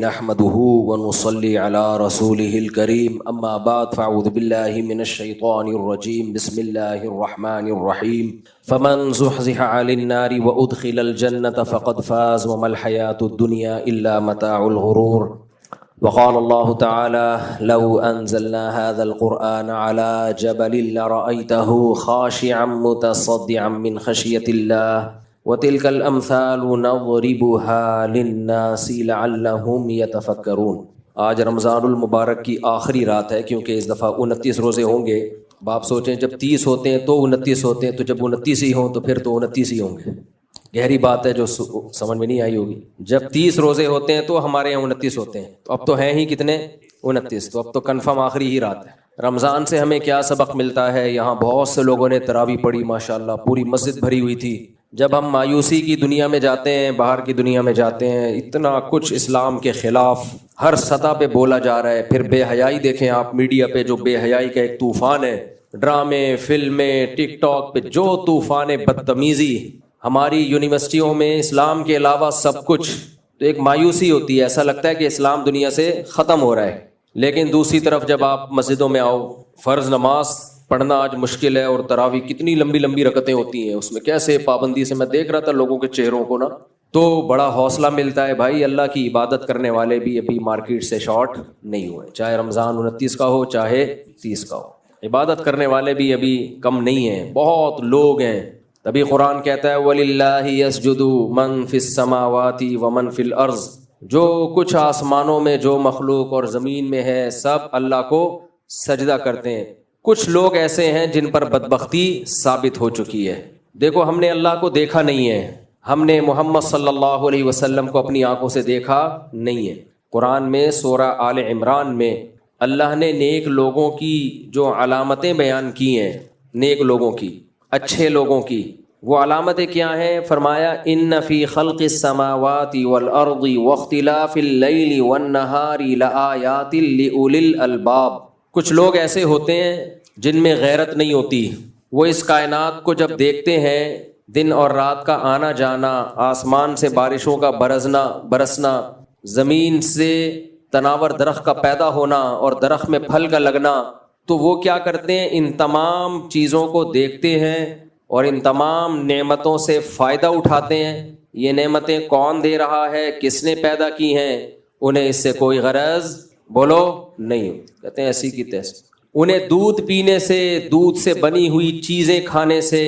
نحمده ونصلي على رسوله الكريم اما بعد فاعوذ بالله من الشيطان الرجيم بسم الله الرحمن الرحيم فمن زحزح عن النار وادخل الجنة فقد فاز وما الحياة الدنيا الا متاع الغرور وقال الله تعالى لو انزلنا هذا القرآن على جبل لرأيته خاشعا متصدعا من خشية الله وَتِلْكَ الْأَمْثَالُ نَضْرِبُهَا لِلنَّاسِ لَعَلَّهُمْ يَتَفَكَّرُونَ۔ آج رمضان المبارک کی آخری رات ہے، کیونکہ اس دفعہ 29 روزے ہوں گے۔ اب آپ سوچیں جب 30 ہوتے ہیں تو 29 ہوتے ہیں، تو جب 29 ہی ہوں تو پھر تو 29 ہی ہوں گے۔ گہری بات ہے جو سمجھ میں نہیں آئی ہوگی۔ جب 30 روزے ہوتے ہیں تو ہمارے یہاں 29 ہوتے ہیں، تو اب تو ہیں ہی کتنے؟ 29۔ تو اب تو کنفرم آخری ہی رات ہے۔ رمضان سے ہمیں کیا سبق ملتا ہے؟ یہاں بہت سے لوگوں نے تراویح پڑھی، ماشاءاللہ پوری مسجد بھری ہوئی تھی۔ جب ہم مایوسی کی دنیا میں جاتے ہیں، باہر کی دنیا میں جاتے ہیں، اتنا کچھ اسلام کے خلاف ہر سطح پہ بولا جا رہا ہے۔ پھر بے حیائی دیکھیں آپ میڈیا پہ، جو بے حیائی کا ایک طوفان ہے، ڈرامے، فلمیں، ٹک ٹاک پہ جو طوفان بدتمیزی، ہماری یونیورسٹیوں میں اسلام کے علاوہ سب کچھ، تو ایک مایوسی ہوتی ہے، ایسا لگتا ہے کہ اسلام دنیا سے ختم ہو رہا ہے۔ لیکن دوسری طرف جب آپ مسجدوں میں آؤ، فرض نماز پڑھنا آج مشکل ہے، اور تراویح کتنی لمبی لمبی رکعتیں ہوتی ہیں، اس میں کیسے پابندی سے، میں دیکھ رہا تھا لوگوں کے چہروں کو نا، تو بڑا حوصلہ ملتا ہے۔ بھائی اللہ کی عبادت کرنے والے بھی ابھی مارکیٹ سے شارٹ نہیں ہوئے، چاہے رمضان 29 کا ہو چاہے 30 کا ہو، عبادت کرنے والے بھی ابھی کم نہیں ہیں، بہت لوگ ہیں۔ تبھی قرآن کہتا ہے وَلِلَّهِ يَسْجُدُ مَن فِي السَّمَاوَاتِ وَمَن فِي الْأَرْضِ، جو کچھ آسمانوں میں، جو مخلوق اور زمین میں ہے، سب اللہ کو سجدہ کرتے ہیں۔ کچھ لوگ ایسے ہیں جن پر بدبختی ثابت ہو چکی ہے۔ دیکھو ہم نے اللہ کو دیکھا نہیں ہے، ہم نے محمد صلی اللہ علیہ وسلم کو اپنی آنکھوں سے دیکھا نہیں ہے۔ قرآن میں سورہ آل عمران میں اللہ نے نیک لوگوں کی جو علامتیں بیان کی ہیں، نیک لوگوں کی، اچھے لوگوں کی، وہ علامتیں کیا ہیں؟ فرمایا ان فی خلق السماوات والارض واختلاف اللیل والنہار لآیات لأولی الالباب۔ کچھ لوگ ایسے ہوتے ہیں جن میں غیرت نہیں ہوتی، وہ اس کائنات کو جب دیکھتے ہیں، دن اور رات کا آنا جانا، آسمان سے بارشوں کا برسنا، زمین سے تناور درخت کا پیدا ہونا اور درخت میں پھل کا لگنا، تو وہ کیا کرتے ہیں؟ ان تمام چیزوں کو دیکھتے ہیں اور ان تمام نعمتوں سے فائدہ اٹھاتے ہیں۔ یہ نعمتیں کون دے رہا ہے، کس نے پیدا کی ہیں، انہیں اس سے کوئی غرض بولو نہیں، کہتے ہیں ایسی کی تیسی۔ انہیں دودھ پینے سے، دودھ سے بنی ہوئی چیزیں کھانے سے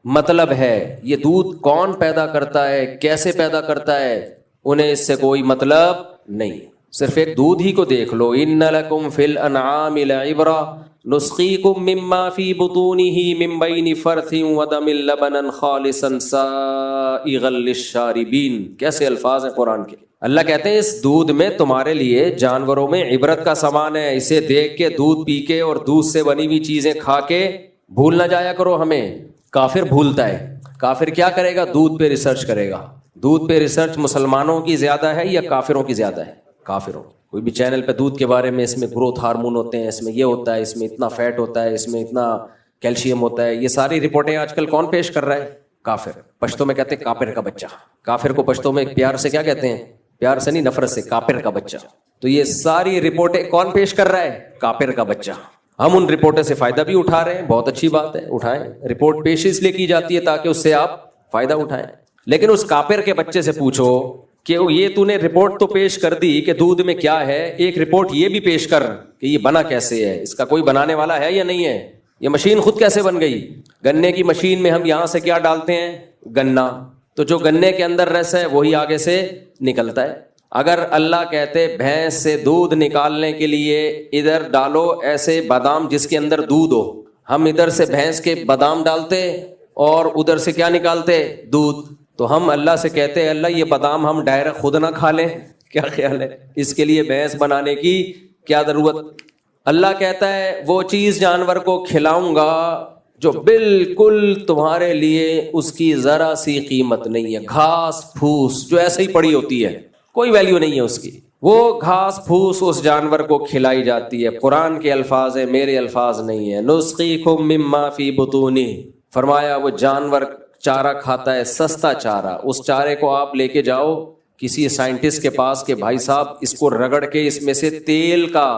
مطلب ہے، یہ دودھ کون پیدا کرتا ہے، کیسے پیدا کرتا ہے، انہیں اس سے کوئی مطلب نہیں، صرف ایک دودھ ہی کو دیکھ لو۔ ان لکم فی الانعام لعبرہ نسقیکم مما فی بطونہ من بین فرث ودم لبنا خالصا سائغا للشاربین۔ کیسے الفاظ ہیں قرآن کے۔ اللہ کہتے ہیں اس دودھ میں تمہارے لیے، جانوروں میں عبرت کا سامان ہے، اسے دیکھ کے، دودھ پی کے اور دودھ سے بنی ہوئی چیزیں کھا کے بھول نہ جایا کرو ہمیں۔ کافر بھولتا ہے، کافر کیا کرے گا؟ دودھ پہ ریسرچ کرے گا۔ دودھ پہ ریسرچ مسلمانوں کی زیادہ ہے یا کافروں کی زیادہ ہے؟ کافروں۔ کوئی بھی چینل پہ دودھ کے بارے میں، اس میں گروتھ ہارمون ہوتے ہیں، اس میں یہ ہوتا ہے، اس میں اتنا فیٹ ہوتا ہے، اس میں اتنا کیلشیم ہوتا ہے، یہ ساری رپورٹیں آج کل کون پیش کر رہا ہے؟ کافر۔ پشتو میں کہتے ہیں کافر کا بچہ۔ کافر کو پشتو میں پیار سے کیا کہتے ہیں؟ پیار سے نہیں، نفرت سے، کافر کا بچہ۔ تو یہ ساری رپورٹیں کون پیش کر رہا ہے؟ کافر کا بچہ۔ ہم ان رپورٹوں سے فائدہ بھی اٹھا رہے ہیں، بہت اچھی بات ہے، اٹھائیں۔ رپورٹ پیش اس لیے کی جاتی ہے تاکہ اس سے آپ فائدہ اٹھائیں، لیکن اس کافر کے بچے سے پوچھو کہ یہ تو نے رپورٹ تو پیش کر دی کہ دودھ میں کیا ہے، ایک رپورٹ یہ بھی پیش کر کہ یہ بنا کیسے ہے، اس کا کوئی بنانے والا ہے یا نہیں ہے، یہ مشین خود کیسے بن گئی؟ گنے کی مشین میں ہم یہاں سے کیا ڈالتے ہیں؟ گنا، تو جو گنے کے اندر رس ہے وہی آگے سے نکلتا ہے۔ اگر اللہ کہتے بھینس سے دودھ نکالنے کے لیے ادھر ڈالو ایسے بادام جس کے اندر دودھ ہو، ہم ادھر سے بھینس کے بادام ڈالتے اور ادھر سے کیا نکالتے؟ دودھ۔ تو ہم اللہ سے کہتے ہیں اللہ یہ بادام ہم ڈائریکٹ خود نہ کھا لیں، کیا خیال ہے؟ اس کے لیے بھینس بنانے کی کیا ضرورت؟ اللہ کہتا ہے وہ چیز جانور کو کھلاؤں گا جو بالکل تمہارے لیے اس کی ذرا سی قیمت نہیں ہے، گھاس پھوس جو ایسے ہی پڑی ہوتی ہے، کوئی ویلیو نہیں ہے اس کی، وہ گھاس پھوس اس جانور کو کھلائی جاتی ہے۔ قرآن کے الفاظ ہیں، میرے الفاظ نہیں ہیں۔ نسقیکم مما فی بطونہ، فرمایا وہ جانور چارہ کھاتا ہے، سستا چارہ، اس چارے کو آپ لے کے جاؤ کسی سائنٹسٹ کے پاس کہ بھائی صاحب اس کو رگڑ کے اس میں سے تیل کا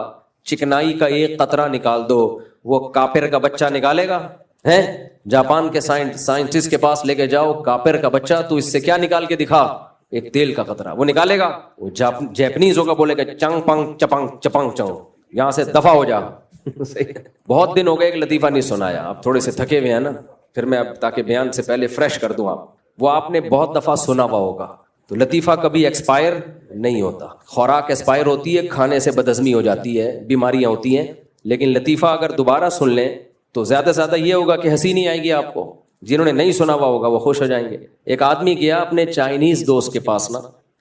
چکنائی کا ایک قطرہ نکال دو، وہ کافر کا بچہ نکالے گا؟ ہے جاپان کے سائنٹسٹ کے پاس لے کے جاؤ، کافر کا بچہ تو اس سے کیا نکال کے دکھا، ایک تیل کا قطرہ، وہ نکالے گا؟ وہ جیپنیز ہوگا، بولے گا چنگ پنگ چپنگ چپنگ چنگ، یہاں سے دفع ہو جا۔ بہت دن ہو گئے، ایک لطیفہ نہیں سنایا، آپ تھوڑے سے تھکے ہوئے ہیں نا، پھر میں اب تاکہ بیان سے پہلے فریش کر دوں وہ آپ نے بہت دفعہ سنا ہوا ہوگا۔ تو لطیفہ کبھی ایکسپائر نہیں ہوتا، خوراک ایکسپائر ہوتی ہے، کھانے سے بدہضمی ہو جاتی ہے، بیماریاں ہوتی ہیں، لیکن لطیفہ اگر دوبارہ سن لیں تو زیادہ سے زیادہ یہ ہوگا کہ ہنسی نہیں آئے گی آپ کو، جنہوں نے نہیں سنا ہوا ہوگا وہ خوش ہو جائیں گے۔ ایک آدمی گیا اپنے چائنیز دوست کے پاس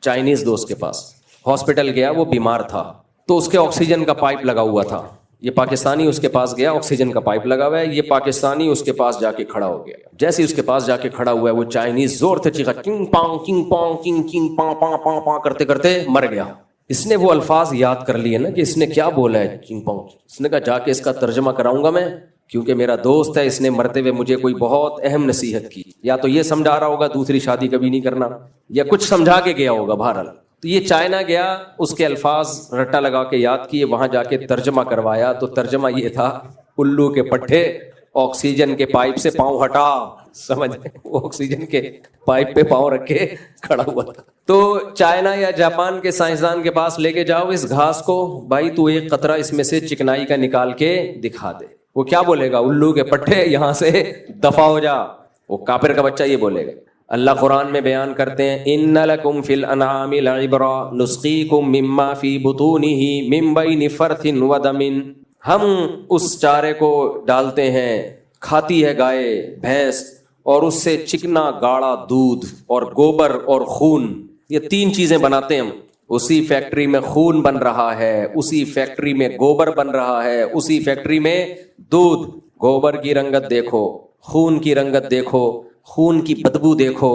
چائنیز دوست کے پاس ہاسپٹل گیا، وہ بیمار تھا، تو اس کے آکسیجن کا پائپ لگا ہوا تھا، یہ پاکستانی اس کے پاس گیا، آکسیجن کا پائپ لگا ہوا ہے، یہ پاکستانی اس کے پاس جا کے کھڑا ہو گیا۔ جیسے اس کے پاس جا کے کھڑا ہوا ہے، وہ چائنیز زور سے چیخا، کنگ پانگ کنگ پانگ کنگ کنگ پاں پاں پاں پاں کرتے کرتے مر گیا۔ اس نے وہ الفاظ یاد کر لیے نا کہ اس نے کیا بولا ہے، کنگ پانگ۔ اس نے کہا جا کے اس کا ترجمہ کراؤں گا میں، کیونکہ میرا دوست ہے، اس نے مرتے ہوئے مجھے کوئی بہت اہم نصیحت کی، یا تو یہ سمجھا رہا ہوگا دوسری شادی کبھی نہیں کرنا، یا کچھ سمجھا کے گیا ہوگا۔ بہرحال تو یہ چائنا گیا، اس کے الفاظ رٹا لگا کے یاد کیے، وہاں جا کے ترجمہ کروایا، تو ترجمہ یہ تھا، الو کے پٹھے آکسیجن کے پائپ سے پاؤں ہٹا، سمجھ وہ آکسیجن کے پائپ پہ پاؤں رکھ کے کھڑا ہوا تھا۔ تو چائنا یا جاپان کے سائنسدان کے پاس لے کے جاؤ اس گھاس کو، بھائی تو ایک قطرہ اس میں سے چکنائی کا نکال کے دکھا دے، وہ کیا بولے گا؟ الو کے پٹھے یہاں سے دفع ہو جا، وہ کافر کا بچہ یہ بولے گا۔ اللہ قرآن میں بیان کرتے ہیں، ان لکم فی الانعام لعبرا نسقیکم مما فی بطونہ من بین فرث ودم، ہم اس چارے کو ڈالتے ہیں، کھاتی ہے گائے بھینس، اور اس سے چکنا گاڑا دودھ اور گوبر اور خون، یہ تین چیزیں بناتے ہیں ہم۔ اسی فیکٹری میں خون بن رہا ہے، اسی فیکٹری میں گوبر بن رہا ہے، اسی فیکٹری میں دودھ۔ گوبر کی رنگت دیکھو، خون کی رنگت دیکھو، خون کی بدبو دیکھو،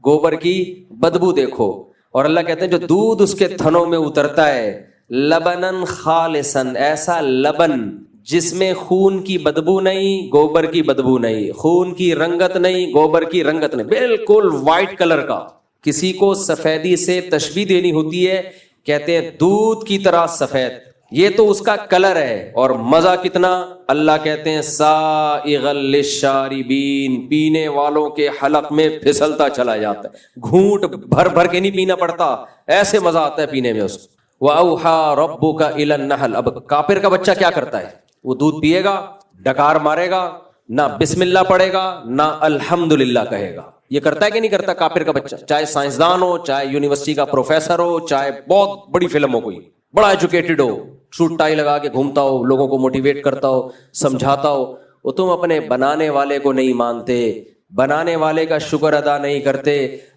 گوبر کی بدبو دیکھو، اور اللہ کہتے ہیں جو دودھ اس کے تھنوں میں اترتا ہے، لبنن خالصن، ایسا لبن جس میں خون کی بدبو نہیں، گوبر کی بدبو نہیں، خون کی رنگت نہیں، گوبر کی رنگت نہیں، بالکل وائٹ کلر کا۔ کسی کو سفیدی سے تشبیہ دینی ہوتی ہے، کہتے ہیں دودھ کی طرح سفید، یہ تو اس کا کلر ہے، اور مزہ کتنا، اللہ کہتے ہیں سائغ للشاربین، پینے والوں کے حلق میں پھسلتا چلا جاتا ہے، گھونٹ بھر بھر کے نہیں پینا پڑتا، ایسے مزہ آتا ہے پینے میں اس کو۔ وَأَوْحَى رَبُّكَ إِلَى النَّحْلِ، اب کافر کا بچہ کیا کرتا ہے؟ وہ دودھ پیے گا، ڈکار مارے گا، نہ بسم اللہ پڑھے گا، نہ الحمدللہ کہے گا۔ یہ کرتا ہے کہ نہیں کرتا کافر کا بچہ؟ چاہے سائنسدان ہو، چاہے یونیورسٹی کا پروفیسر ہو، چاہے بہت بڑی فلم ہو، کوئی بڑا ایجوکیٹڈ ہو، سوٹ ٹائی لگا کے گھومتا ہو، لوگوں کو موٹیویٹ کرتا ہو، سمجھاتا ہو، وہ تم اپنے بنانے والے کو نہیں مانتے، بنانے والے کا شکر ادا نہیں کرتے،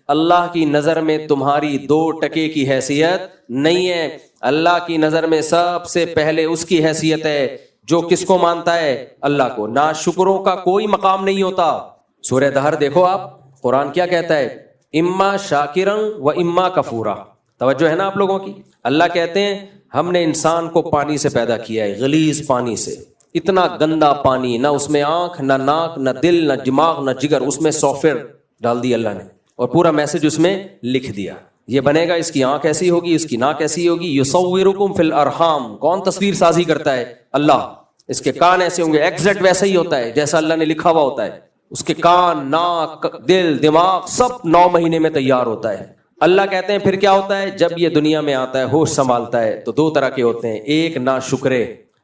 اللہ کی نظر میں تمہاری 2 ٹکے کی حیثیت نہیں ہے۔ اللہ کی نظر میں سب سے پہلے اس کی حیثیت ہے جو کس کو مانتا ہے؟ اللہ کو۔ ناشکروں کا کوئی مقام نہیں ہوتا۔ سورہ دہر دیکھو آپ، قرآن کیا کہتا ہے؟ اما شاکرا و اما کفورا۔ توجہ ہے نا آپ لوگوں کی؟ اللہ کہتے ہیں ہم نے انسان کو پانی سے پیدا کیا ہے، غلیظ پانی سے، اتنا گندا پانی، نہ اس میں آنکھ، نہ ناک، نہ دل، نہ دماغ، نہ جگر، اس میں سافٹ ویئر ڈال دی اللہ نے، اور پورا میسج اس میں لکھ دیا، یہ بنے گا، اس کی آنکھ ایسی ہوگی، اس کی ناک ایسی ہوگی۔ یصورکم فی الارحام، کون تصویر سازی کرتا ہے؟ اللہ۔ اس کے کان ایسے ہوں گے، ایگزیکٹ ویسا ہی ہوتا ہے جیسا اللہ نے لکھا ہوا ہوتا ہے، اس کے کان، ناک، دل، دماغ سب 9 مہینے میں تیار ہوتا ہے۔ اللہ کہتے ہیں پھر کیا ہوتا ہے؟ جب یہ دنیا میں آتا ہے، ہوش سنبھالتا ہے، تو 2 طرح کے ہوتے ہیں، ایک ناشکرے،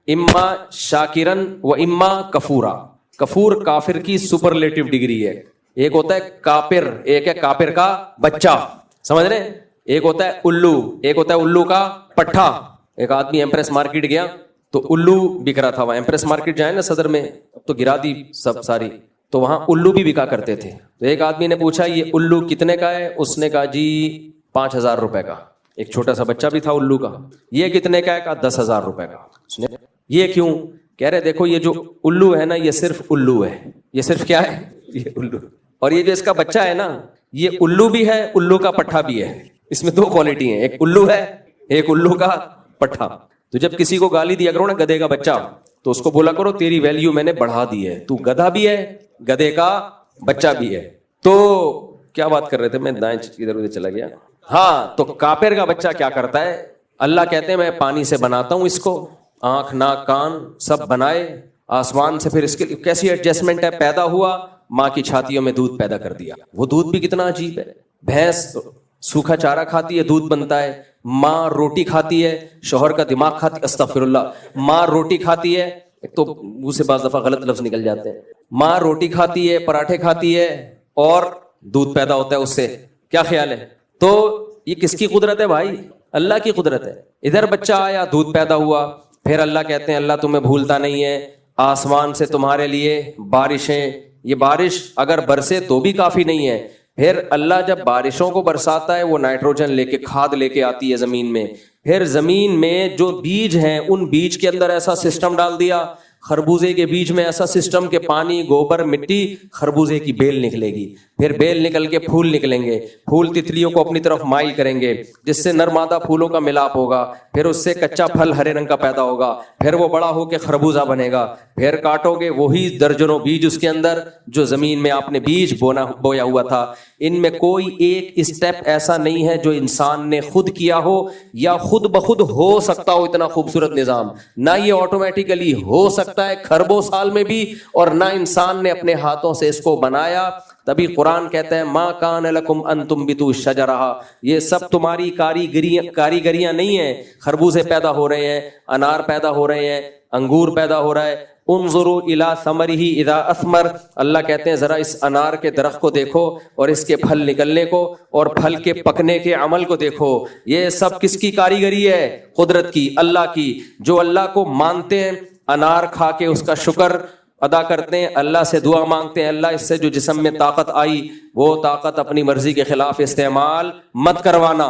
اما شاکرن و اما کفورا۔ کفور کافر کی سپرلیٹو ڈگری ہے۔ ایک ہوتا ہے کافر، ایک ہے کافر کا بچہ، سمجھ رہے ہیں؟ ایک ہوتا ہے الو، ایک ہوتا ہے الو کا پٹھا۔ ایک آدمی ایمپریس مارکیٹ گیا تو الو بک رہا تھا، وہاں ایمپریس مارکیٹ جائے نا صدر میں، اب تو گرا دی سب ساری، تو وہاں الو بھی بکا کرتے تھے۔ تو ایک آدمی نے پوچھا یہ الو کتنے کا ہے؟ اس نے کہا جی 5000 روپے کا۔ ایک چھوٹا سا بچہ بھی تھا الو کا۔ یہ کتنے کا ہے؟ کہا 10,000 روپے کا۔ اس نے یہ کیوں؟ کہہ رہے دیکھو یہ جو الو ہے نا، یہ صرف الو ہے، یہ صرف کیا ہے؟ یہ الو، اور یہ جو اس کا بچہ ہے نا، یہ الو بھی ہے، الو کا پٹھا بھی ہے، اس میں 2 کوالٹی ہیں، ایک الو ہے، ایک الو کا پٹھا۔ تو جب کسی کو گالی دیا کرو نا گدھے کا بچہ، تو اس کو بولا کرو تیری ویلیو میں نے بڑھا دی ہے، تو گدھا بھی ہے، گدھے کا بچہ بھی ہے۔ تو کیا بات کر رہے تھے؟ میں دائیں ادھر ادھر چلا گیا۔ ہاں تو کافر کا بچہ کیا کرتا ہے؟ اللہ کہتے ہیں میں پانی سے بناتا ہوں اس کو، آنکھ ناک کان سب بنائے، آسمان سے پھر اس کے کیسی ایڈجسٹمنٹ ہے، پیدا ہوا ماں کی چھاتیوں میں دودھ پیدا کر دیا. وہ دودھ بھی کتنا عجیب ہے. بھینس سوکھا چارہ کھاتی ہے، دودھ بنتا ہے. ماں روٹی کھاتی ہے، شوہر کا دماغ کھاتی، استغفر اللہ، ماں روٹی کھاتی ہے، ایک تو منہ سے بعض دفعہ غلط لفظ نکل جاتے ہیں، ماں روٹی کھاتی ہے، پراٹھے کھاتی ہے اور دودھ پیدا ہوتا ہے اس سے. کیا خیال ہے؟ تو یہ کس کی قدرت ہے بھائی؟ اللہ کی قدرت ہے. ادھر بچہ آیا، دودھ پیدا ہوا، پھر اللہ کہتے ہیں اللہ تمہیں بھولتا نہیں ہے، آسمان سے تمہارے لیے بارشیں، یہ بارش اگر برسے تو بھی کافی نہیں ہے. پھر اللہ جب بارشوں کو برساتا ہے وہ نائٹروجن لے کے، کھاد لے کے آتی ہے زمین میں. پھر زمین میں جو بیج ہیں ان بیج کے اندر ایسا سسٹم ڈال دیا، خربوزے کے بیج میں ایسا سسٹم کہ پانی، گوبر، مٹی، خربوزے کی بیل نکلے گی. پھر بیل نکل کے پھول نکلیں گے، پھول تتلیوں کو اپنی طرف مائل کریں گے جس سے نر مادہ پھولوں کا ملاپ ہوگا. پھر اس سے کچا پھل ہرے رنگ کا پیدا ہوگا، پھر وہ بڑا ہو کے خربوزہ بنے گا. پھر کاٹو گے وہی درجنوں بیج اس کے اندر جو زمین میں آپ نے بیج بویا ہوا تھا. ان میں کوئی ایک اسٹیپ ایسا نہیں ہے جو انسان نے خود کیا ہو یا خود بخود ہو سکتا ہو. اتنا خوبصورت نظام نہ یہ آٹومیٹیکلی ہو سکتا ہے کھربوں سال میں بھی، اور نہ انسان نے اپنے ہاتھوں سے اس کو بنایا. تبھی قرآن کہتا ہے ما کان لکم ان تنبتوا الشجرہ، یہ سب تمہاری کاریگریاں نہیں ہیں. خربوزے پیدا ہو رہے ہیں، انار پیدا ہو رہے ہیں، انگور پیدا ہو رہا ہے. انظروا الی ثمرہ اذا اثمر، اللہ کہتے ہیں ذرا اس انار کے درخت کو دیکھو اور اس کے پھل نکلنے کو اور پھل کے پکنے کے عمل کو دیکھو. یہ سب کس کی کاریگری ہے؟ قدرت کی، اللہ کی. جو اللہ کو مانتے ہیں انار کھا کے اس کا شکر ادا کرتے ہیں، اللہ سے دعا مانگتے ہیں اللہ اس سے جو جسم میں طاقت آئی وہ طاقت اپنی مرضی کے خلاف استعمال مت کروانا.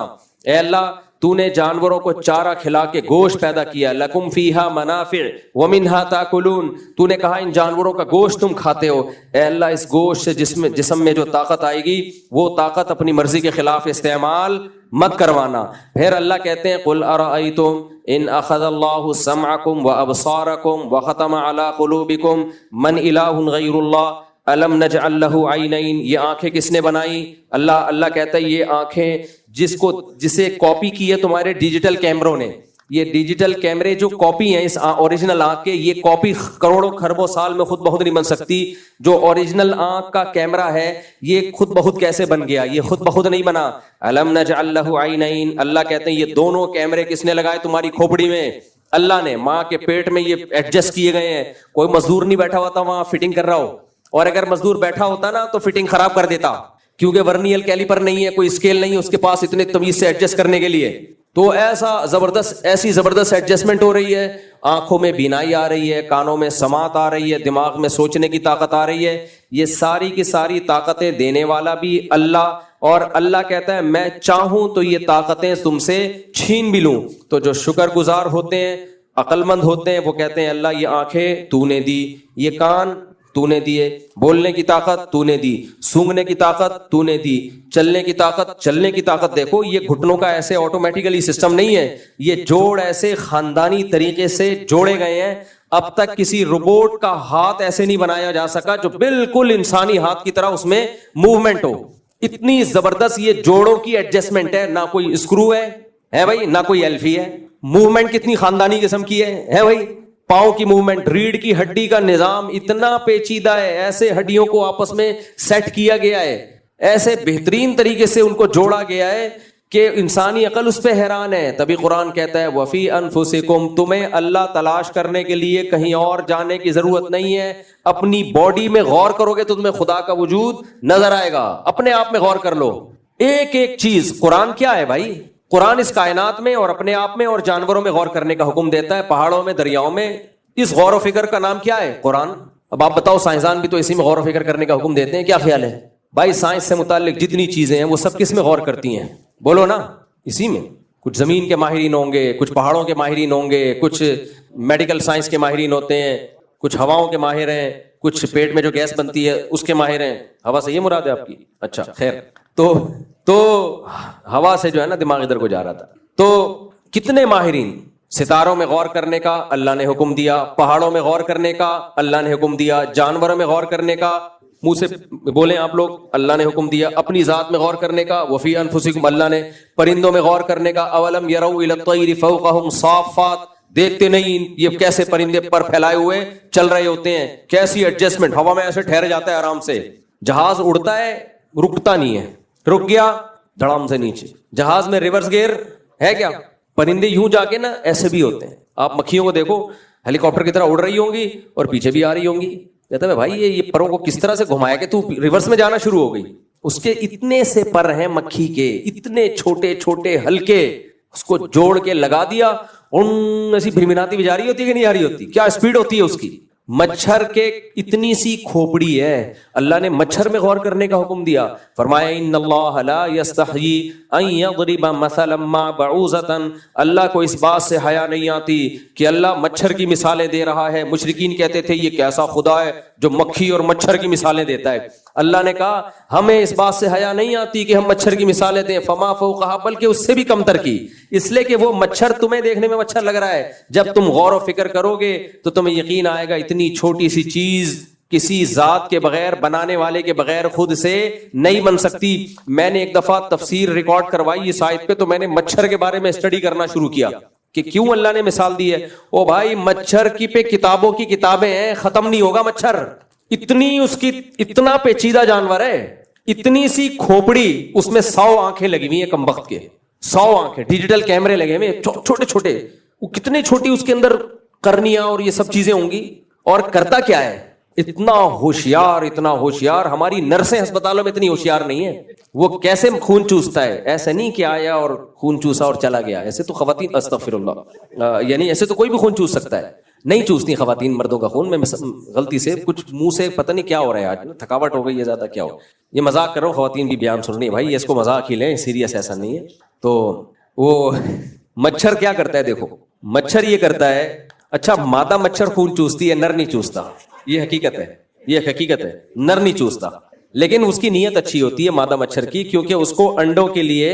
اے اللہ تو نے جانوروں کو چارہ کھلا کے گوشت پیدا کیا، لکم فیہا منافع ومنہا تاکلون، تو نے کہا ان جانوروں کا گوشت تم کھاتے ہو. اے اللہ اس گوشت سے جسم میں جو طاقت آئے گی وہ طاقت اپنی مرضی کے خلاف استعمال مت کروانا. پھر اللہ کہتے ہیں قل ارأیتم ان اخذ اللہ سمعکم وابصارکم وختم علی قلوبکم من الہ غیر اللہ الم نجعل لہ عینین، یہ آنکھیں کس نے بنائی؟ اللہ کہتا ہے یہ آنکھیں جسے کاپی کی ہے تمہارے ڈیجیٹل کیمروں نے. یہ ڈیجیٹل کیمرے جو کاپی ہیں اس اوریجنل آنکھ کے، یہ کاپی کروڑوں خربوں سال میں خود بخود نہیں بن سکتی. جو اوریجنل آنکھ کا کیمرہ ہے یہ خود بخود کیسے بن گیا؟ یہ خود بخود نہیں بنا. الم نجعل لہ عینین، اللہ کہتے ہیں یہ دونوں کیمرے کس نے لگائے تمہاری کھوپڑی میں؟ اللہ نے. ماں کے پیٹ میں یہ ایڈجسٹ کیے گئے ہیں. کوئی مزدور نہیں بیٹھا ہوا تھا وہاں فٹنگ کر رہا ہو، اور اگر مزدور بیٹھا ہوتا نا تو فٹنگ خراب کر دیتا، کیونکہ ورنیل کیلیپر نہیں ہے، کوئی اسکیل نہیں ہے اس کے پاس اتنے تمیز سے ایڈجسٹ کرنے کے لیے. تو ایسی زبردست ایڈجسٹمنٹ ہو رہی ہے. آنکھوں میں بینائی آ رہی ہے، کانوں میں سماعت آ رہی ہے، دماغ میں سوچنے کی طاقت آ رہی ہے. یہ ساری کی ساری طاقتیں دینے والا بھی اللہ. اور اللہ کہتا ہے میں چاہوں تو یہ طاقتیں تم سے چھین بھی لوں. تو جو شکر گزار ہوتے ہیں، عقل مند ہوتے ہیں، وہ کہتے ہیں اللہ یہ آنکھیں تو نے دی، یہ کان تو نے دیے، بولنے کی طاقت تو نے دی، سونگنے کی طاقت تو نے دی، چلنے کی طاقت دیکھو. یہ گھٹنوں کا ایسے آٹومیٹیکلی سسٹم نہیں ہے، یہ جوڑ ایسے خاندانی طریقے سے جوڑے گئے ہیں. اب تک کسی روبوٹ کا ہاتھ ایسے نہیں بنایا جا سکا جو بالکل انسانی ہاتھ کی طرح اس میں موومنٹ ہو. اتنی زبردست یہ جوڑوں کی ایڈجسٹمنٹ ہے. نہ کوئی اسکرو ہے بھائی، نہ کوئی ایلفی ہے. موومنٹ کتنی خاندانی قسم کی ہے بھائی. پاؤں کی موومنٹ، ریڑھ کی ہڈی کا نظام اتنا پیچیدہ ہے، ایسے ہڈیوں کو آپس میں سیٹ کیا گیا ہے، ایسے بہترین طریقے سے ان کو جوڑا گیا ہے کہ انسانی عقل اس پہ حیران ہے. تبھی قرآن کہتا ہے وفی انفسکم، تمہیں اللہ تلاش کرنے کے لیے کہیں اور جانے کی ضرورت نہیں ہے. اپنی باڈی میں غور کرو گے تو تمہیں خدا کا وجود نظر آئے گا. اپنے آپ میں غور کر لو، ایک ایک چیز. قرآن کیا ہے بھائی؟ قرآن اس کائنات میں اور اپنے آپ میں اور جانوروں میں غور کرنے کا حکم دیتا ہے، پہاڑوں میں، دریاؤں میں. اس غور و فکر کا نام کیا ہے؟ قرآن. اب آپ بتاؤ، سائنسدان بھی تو اسی میں غور و فکر کرنے کا حکم دیتے ہیں. کیا خیال ہے بھائی؟ سائنس سے متعلق جتنی چیزیں ہیں وہ سب کس میں غور کرتی ہیں؟ بولو نا، اسی میں. کچھ زمین کے ماہرین ہوں گے، کچھ پہاڑوں کے ماہرین ہوں گے، کچھ میڈیکل سائنس کے ماہرین ہوتے ہیں، کچھ ہواؤں کے ماہر ہیں، کچھ پیٹ میں جو گیس بنتی ہے اس کے ماہر ہیں. ہوا سے یہ مراد ہے آپ کی؟ اچھا خیر. تو ہوا سے جو ہے نا دماغ ادھر کو جا رہا تھا. تو کتنے ماہرین. ستاروں میں غور کرنے کا اللہ نے حکم دیا، پہاڑوں میں غور کرنے کا اللہ نے حکم دیا، جانوروں میں غور کرنے کا منہ سے بولیں آپ لوگ. اللہ نے حکم دیا اپنی ذات میں غور کرنے کا. وفی انفسکم, اللہ نے پرندوں میں غور کرنے کا. اولم یروا الی الطیر فوقہم صافات, دیکھتے نہیں یہ کیسے پرندے پر پھیلائے ہوئے چل رہے ہوتے ہیں, کیسی ایڈجسٹمنٹ, ہوا میں ایسے ٹھہر جاتا ہے آرام سے. جہاز اڑتا ہے رکتا نہیں ہے, رک گیا دھڑام سے نیچے. جہاز میں ریورس گیئر ہے کیا؟ پرندے یوں جا کے نا ایسے بھی ہوتے ہیں. آپ مکھیوں کو دیکھو ہیلی کاپٹر کی طرح اڑ رہی ہوں گی اور پیچھے بھی آ رہی ہوں گی. کہتا ہے بھائی یہ پروں کو کس طرح سے گھمایا کہ تو ریورس میں جانا شروع ہو گئی. اس کے اتنے سے پر ہیں مکھی کے, اتنے چھوٹے چھوٹے ہلکے, اس کو جوڑ کے لگا دیا, ایسی بھرمناتی بھی جا رہی ہوتی ہے کہ نہیں آ رہی ہوتی, کیا اسپیڈ ہوتی ہے اس کی. مچھر کے اتنی سی کھوپڑی ہے, اللہ نے مچھر میں غور کرنے کا حکم دیا. فرمایا ان اللہ لا یستحیی ان یضرب مثلا ما بعوضۃ, اللہ کو اس بات سے حیا نہیں آتی کہ اللہ مچھر کی مثالیں دے رہا ہے. مشرکین کہتے تھے یہ کیسا خدا ہے جو مکھی اور مچھر کی مثالیں دیتا ہے. اللہ نے کہا ہمیں اس بات سے حیا نہیں آتی کہ ہم مچھر کی مثالیں دیں. فما فوقہا, بلکہ اس سے بھی کم تر کی, اس لیے کہ وہ مچھر تمہیں دیکھنے میں مچھر لگ رہا ہے, جب تم غور و فکر کرو گے تو تمہیں یقین آئے گا اتنی چھوٹی سی چیز کسی ذات کے بغیر, بنانے والے کے بغیر خود سے نہیں بن سکتی. میں نے ایک دفعہ تفسیر ریکارڈ کروائی اس آیت پہ, تو میں نے مچھر کے بارے میں اسٹڈی کرنا شروع کیا کہ کیوں اللہ نے مثال دی ہے. او بھائی مچھر کی پہ کتابوں کی کتابیں ہیں, ختم نہیں ہوگا مچھر. اتنی اس کی اتنا پیچیدہ جانور ہے, اتنی سی کھوپڑی, اس میں 100 آنکھیں لگی ہوئی ہیں کم وقت کے, 100 آنکھیں, ڈیجیٹل کیمرے لگے ہوئے چھوٹے چھوٹے. وہ کتنی چھوٹی اس کے اندر کرنیاں اور یہ سب چیزیں ہوں گی. اور کرتا کیا ہے, اتنا ہوشیار, اتنا ہوشیار. ہماری نرسیں ہسپتالوں میں اتنی ہوشیار نہیں ہے. وہ کیسے خون چوستا ہے, ایسے نہیں کہ آیا اور خون چوسا اور چلا گیا. ایسے تو خواتین, استغفر اللہ, یعنی ایسے تو کوئی بھی خون چوس سکتا ہے, نہیں چوستی خواتین مردوں کا خون. میں غلطی سے کچھ منہ سے پتہ نہیں کیا ہو رہا ہے آج, تھکاوٹ ہو گئی ہے زیادہ, کیا ہو, یہ مذاق کر رہا ہوں. خواتین بھی بیان سن رہی ہے بھائی, اس کو مذاق ہی لیں, سیریس ایسا نہیں ہے. تو وہ مچھر کیا کرتا ہے دیکھو, مچھر یہ کرتا ہے, اچھا مادہ مچھر خون چوستی ہے, نر نہیں چوستا. یہ حقیقت ہے, یہ حقیقت ہے, نر نہیں چوستا. لیکن اس کی نیت اچھی ہوتی ہے مادہ مچھر کی, کیونکہ اس کو انڈوں کے لیے,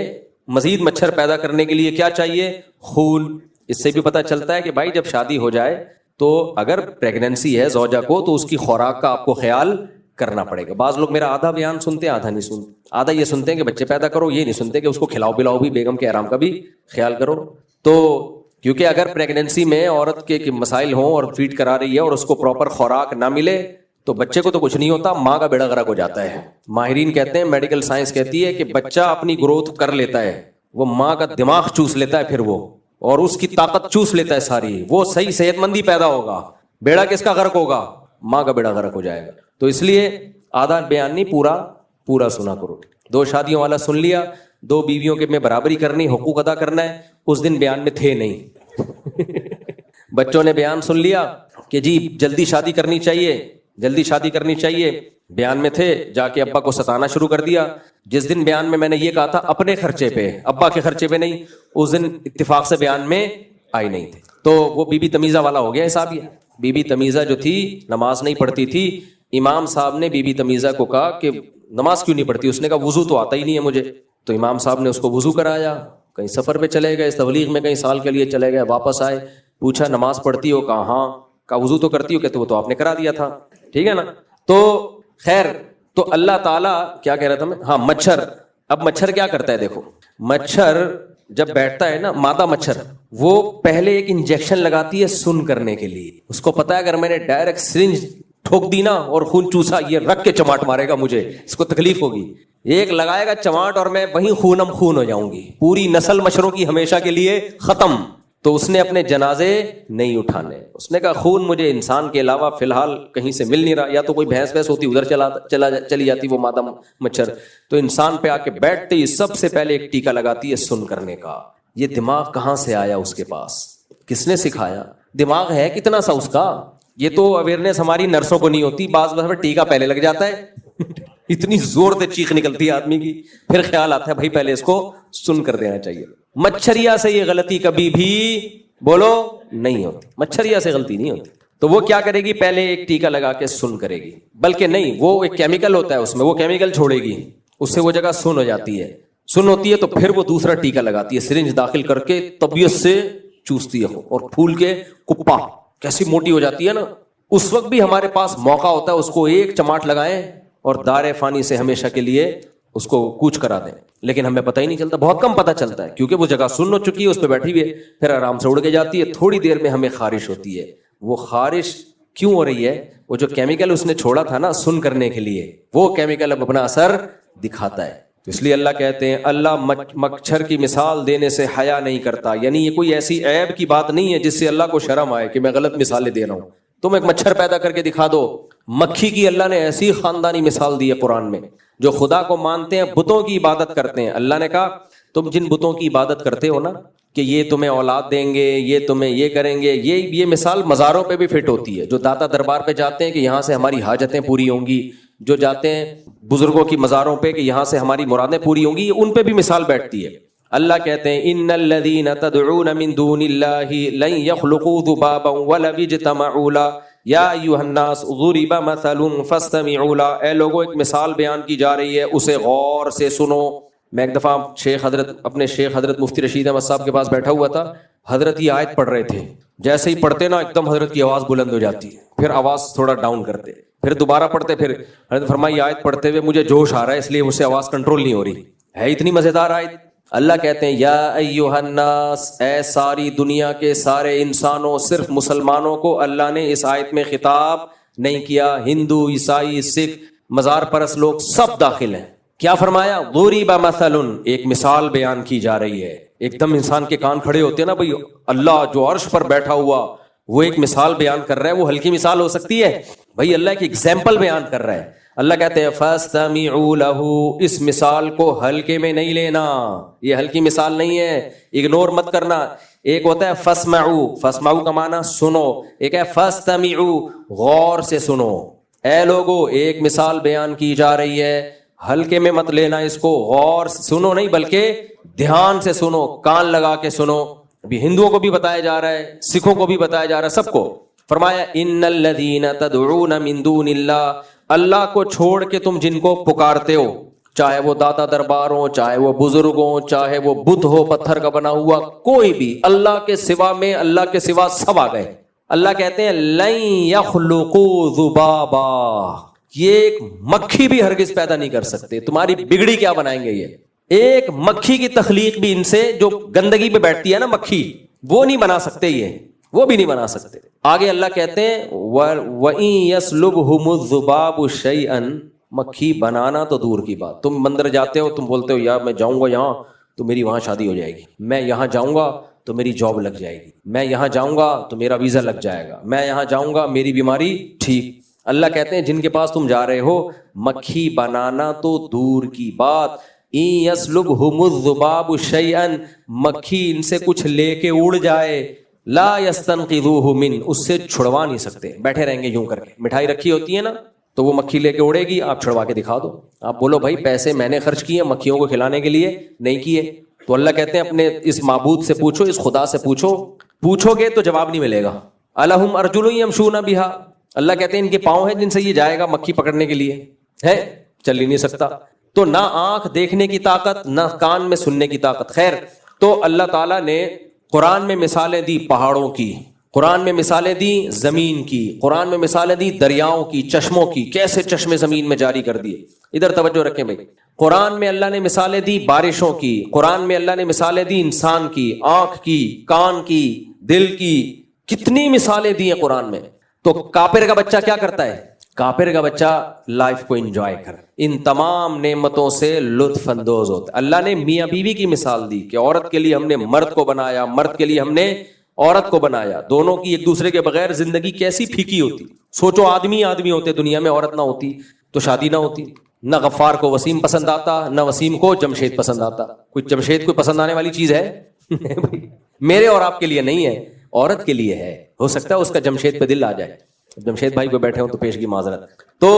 مزید مچھر پیدا کرنے کے لیے کیا چاہیے, خون. اس سے بھی پتہ چلتا ہے کہ بھائی جب شادی ہو جائے تو اگر پریگننسی ہے زوجہ کو, تو اس کی خوراک کا آپ کو خیال کرنا پڑے گا. بعض لوگ میرا آدھا بیان سنتے ہیں, آدھا نہیں سنتے. آدھا یہ سنتے ہیں کہ بچے پیدا کرو, یہ نہیں سنتے کہ اس کو کھلاؤ پلاؤ بھی, بیگم کے آرام کا بھی خیال کرو. تو کیونکہ اگر پریگننسی میں عورت کے مسائل ہوں اور فیڈ کرا رہی ہے اور اس کو پراپر خوراک نہ ملے تو بچے کو تو کچھ نہیں ہوتا, ماں کا بیڑا غرق ہو جاتا ہے. ماہرین کہتے ہیں, میڈیکل سائنس کہتی ہے کہ بچہ اپنی گروتھ کر لیتا ہے, وہ ماں کا دماغ چوس لیتا ہے, پھر وہ اور اس کی طاقت چوس لیتا ہے ساری, وہ صحیح صحت مندی پیدا ہوگا. بیڑا کس کا غرق ہوگا, ماں کا بیڑا غرق ہو جائے گا. تو اس لیے آدھا بیان نہیں, پورا سنا کرو. 2 شادیوں والا سن لیا, 2 بیویوں کے میں برابری کرنی, حقوق ادا کرنا ہے, اس دن بیان میں تھے نہیں. بچوں نے بیان سن لیا کہ جی جلدی شادی کرنی چاہیے, جلدی شادی کرنی چاہیے, بیان میں تھے, جا کے ابا کو ستانا شروع کر دیا. جس دن بیان میں نے یہ کہا تھا اپنے خرچے پہ, ابا کے خرچے پہ نہیں, اس دن اتفاق سے بیان میں آئی نہیں تھے. تو وہ بی بی تمیزہ والا ہو گیا حساب. یہ بی بی تمیزہ جو تھی نماز نہیں پڑھتی تھی. امام صاحب نے بی بی تمیزہ کو کہا کہ نماز کیوں نہیں پڑھتی, اس نے کہا وضو تو آتا ہی نہیں ہے مجھے. تو امام صاحب نے اس کو وضو کرایا, کہیں سفر پہ چلے گئے, تبلیغ میں کہیں سال کے لیے چلے گئے, واپس آئے, پوچھا نماز پڑھتی ہو, کہا ہاں, کہا وضو تو کرتی ہو, کہتے وہ تو آپ نے کرا دیا تھا. ٹھیک ہے نا. تو خیر, تو اللہ تعالیٰ کیا کہہ رہا تھا میں, ہاں مچھر. اب مچھر کیا کرتا ہے دیکھو, مچھر جب بیٹھتا ہے نا, مادہ مچھر, وہ پہلے ایک انجیکشن لگاتی ہے سن کرنے کے لیے. اس کو پتا ہے اگر میں نے ڈائریکٹ سرنج ٹھوک دی نا اور خون چوسا, یہ رکھ کے چماٹ مارے گا مجھے, اس کو تکلیف ہوگی. ایک لگائے گا چماٹ اور میں وہیں خونم خون ہو جاؤں گی, پوری نسل مچھروں کی ہمیشہ کے لیے ختم. تو اس نے اپنے جنازے نہیں اٹھانے. اس نے کہا خون مجھے انسان کے علاوہ فی الحال کہیں سے مل نہیں رہا, یا تو کوئی بھینس ویس ہوتی ادھر چلی جاتی وہ مادہ مچھر, تو انسان پہ آ کے بیٹھتے ہی سب سے پہلے ایک ٹیکا لگاتی ہے سن کرنے کا. یہ دماغ کہاں سے آیا اس کے پاس, کس نے سکھایا, دماغ ہے کتنا سا اس کا. یہ تو اویئرنیس ہماری نرسوں کو نہیں ہوتی, بعض دفعہ ٹیکا پہلے لگ جاتا ہے, اتنی زور سے چیخ نکلتی ہے آدمی کی, پھر خیال آتا ہے بھائی پہلے اس کو سن کر دینا چاہیے. مچھریا سے یہ غلطی کبھی بھی بولو نہیں ہوتی, مچھریا سے غلطی نہیں ہوتی. تو وہ کیا کرے گی, پہلے ایک ٹیکا لگا کے سن کرے گی, بلکہ نہیں, وہ ایک کیمیکل ہوتا ہے اس میں, وہ کیمیکل چھوڑے گی, اس سے وہ جگہ سن ہو جاتی ہے. سن ہوتی ہے تو پھر وہ دوسرا ٹیکا لگاتی ہے, سرنج داخل کر کے طبیعت سے چوستی ہے, اور پھول کے کپا کیسی موٹی ہو جاتی ہے نا. اس وقت بھی ہمارے پاس موقع ہوتا ہے اس کو ایک چماٹ لگائیں اور دار فانی سے ہمیشہ کے لیے اس کو کوچ کرا دیں. لیکن ہمیں پتہ ہی نہیں چلتا, بہت کم پتہ چلتا ہے, کیونکہ وہ جگہ سن ہو چکی ہے, اس پہ بیٹھی ہوئی ہے, پھر آرام سے اڑ کے جاتی ہے. تھوڑی دیر میں ہمیں خارش ہوتی ہے. وہ خارش کیوں ہو رہی ہے؟ وہ جو کیمیکل اس نے چھوڑا تھا نا سن کرنے کے لیے, وہ کیمیکل اب اپنا اثر دکھاتا ہے. تو اس لیے اللہ کہتے ہیں اللہ مچھر کی مثال دینے سے حیا نہیں کرتا. یعنی یہ کوئی ایسی عیب کی بات نہیں ہے جس سے اللہ کو شرم آئے کہ میں غلط مثالیں دے رہا ہوں. تم ایک مچھر پیدا کر کے دکھا دو. مکھی کی اللہ نے ایسی خاندانی مثال دی ہے قرآن میں. جو خدا کو مانتے ہیں بتوں کی عبادت کرتے ہیں, اللہ نے کہا تم جن بتوں کی عبادت کرتے ہو نا کہ یہ تمہیں اولاد دیں گے, یہ تمہیں یہ کریں گے, یہ مثال مزاروں پہ بھی فٹ ہوتی ہے. جو داتا دربار پہ جاتے ہیں کہ یہاں سے ہماری حاجتیں پوری ہوں گی, جو جاتے ہیں بزرگوں کی مزاروں پہ کہ یہاں سے ہماری مرادیں پوری ہوں گی, ان پہ بھی مثال بیٹھتی ہے. اللہ کہتے ہیں ان الذین تدعون من دون اللہ لن یخلقوا ذبابا ولو اجتمعوا له یا ایھا الناس ضرب مثل فاستمعوا له. اے لوگوں ایک مثال بیان کی جا رہی ہے, اسے غور سے سنو. میں ایک دفعہ اپنے شیخ حضرت مفتی رشید احمد صاحب کے پاس بیٹھا ہوا تھا. حضرت یہ آیت پڑھ رہے تھے, جیسے ہی پڑھتے نا ایک دم حضرت کی آواز بلند ہو جاتی ہے, پھر آواز تھوڑا ڈاؤن کرتے, پھر دوبارہ پڑھتے, پھر حضرت فرمائی آیت پڑھتے ہوئے مجھے جوش آ رہا ہے اس لیے مجھ سے آواز کنٹرول نہیں ہو رہی ہے. اتنی مزیدار آیت. اللہ کہتے ہیں یا ایھا الناس, اے ساری دنیا کے سارے انسانوں, صرف مسلمانوں کو اللہ نے اس آیت میں خطاب نہیں کیا. ہندو, عیسائی, سکھ, مزار پرست لوگ سب داخل ہیں. کیا فرمایا؟ ضرب مثل, ایک مثال بیان کی جا رہی ہے. ایک دم انسان کے کان کھڑے ہوتے ہیں نا, بھائی اللہ جو عرش پر بیٹھا ہوا وہ ایک مثال بیان کر رہا ہے. وہ ہلکی مثال ہو سکتی ہے بھائی, اللہ کی ایگزامپل بیان کر رہا ہے. اللہ کہتے ہیں فاستمعوا له, اس مثال کو ہلکے میں نہیں لینا. یہ ہلکی مثال نہیں ہے, اگنور مت کرنا. ایک ہوتا ہے فاسمعوا, فاسمعوا کا معنی سنو, ایک ہے فاستمعوا غور سے سنو. اے لوگو ایک مثال بیان کی جا رہی ہے, ہلکے میں مت لینا اس کو, غور سے سنو نہیں بلکہ دھیان سے سنو, کان لگا کے سنو. ابھی ہندوؤں کو بھی بتایا جا رہا ہے, سکھوں کو بھی بتایا جا رہا ہے, سب کو. فرمایا ان الذین تدعون من دون اللہ, اللہ کو چھوڑ کے تم جن کو پکارتے ہو, چاہے وہ داتا دربار ہو, چاہے وہ بزرگ ہو, چاہے وہ بدھ ہو پتھر کا بنا ہوا, کوئی بھی اللہ کے سوا میں, اللہ کے سوا سب آ گئے. اللہ کہتے ہیں لن یخلقوا ذبابا, یہ ایک مکھی بھی ہرگز پیدا نہیں کر سکتے. تمہاری بگڑی کیا بنائیں گے یہ؟ ایک مکھی کی تخلیق بھی ان سے, جو گندگی پہ بیٹھتی ہے نا مکھی, وہ نہیں بنا سکتے, یہ وہ بھی نہیں بنا سکتے. آگے اللہ کہتے ہیں وَإِن يَسْلُبْهُمُ الذُّبَابُ شَيْئًا, مکھی بنانا تو دور کی بات. تم مندر جاتے ہو, تم بولتے ہو یار میں جاؤں گا یہاں تو میری وہاں شادی ہو جائے گی, میں یہاں جاؤں گا تو میری جاب لگ جائے گی, میں یہاں جاؤں گا تو میرا ویزا لگ جائے گا, میں یہاں جاؤں گا میری بیماری ٹھیک. اللہ کہتے ہیں جن کے پاس تم جا رہے ہو, مکھی بنانا تو دور کی بات. إِن يَسْلُبْهُمُ الذُّبَابُ شَيْئًا, مکھی ان سے کچھ لے کے اڑ جائے, لا يستنقذوه من, اس سے چھڑوا نہیں سکتے. بیٹھے رہیں گے یوں کر کے, مٹھائی رکھی ہوتی ہے نا تو وہ مکھی لے کے اڑے گی, آپ چھڑوا کے دکھا دو. آپ بولو بھائی پیسے میں نے خرچ کیے مکھیوں کو کھلانے کے لیے, نہیں کیے. تو اللہ کہتے ہیں اپنے اس معبود سے پوچھو, اس خدا سے پوچھو گے تو جواب نہیں ملے گا. الہم ارجل یمشون بہا, اللہ کہتے ہیں ان کے پاؤں ہیں جن سے یہ جائے گا مکھی پکڑنے کے لیے, ہے چل ہی نہیں سکتا. تو نہ آنکھ دیکھنے کی طاقت, نہ کان میں سننے کی طاقت. خیر, تو اللہ تعالیٰ نے قرآن میں مثالیں دی پہاڑوں کی, قرآن میں مثالیں دی زمین کی, قرآن میں مثالیں دی دریاؤں کی, چشموں کی, کیسے چشمے زمین میں جاری کر دیے. ادھر توجہ رکھیں بھائی, قرآن میں اللہ نے مثالیں دی بارشوں کی, قرآن میں اللہ نے مثالیں دی انسان کی, آنکھ کی, کان کی, دل کی, کتنی مثالیں دی ہیں قرآن میں. تو کافر کا بچہ کیا کرتا ہے؟ کافر کا بچہ لائف کو انجوائے کر, ان تمام نعمتوں سے لطف اندوز ہوتا ہے. اللہ نے میاں بیوی کی مثال دی کہ عورت کے لیے ہم نے مرد کو بنایا, مرد کے لیے ہم نے عورت کو بنایا. دونوں کی ایک دوسرے کے بغیر زندگی کیسی پھیکی ہوتی. سوچو آدمی ہوتے دنیا میں, عورت نہ ہوتی تو شادی نہ ہوتی. نہ غفار کو وسیم پسند آتا, نہ وسیم کو جمشید پسند آتا. کوئی جمشید کو پسند آنے والی چیز ہے؟ میرے اور آپ کے لیے نہیں ہے, عورت کے لیے ہے. ہو سکتا ہے اس کا جمشید پہ دل آ جائے. جمشید بھائی کو بیٹھے ہوں تو پیش کی معذرت. تو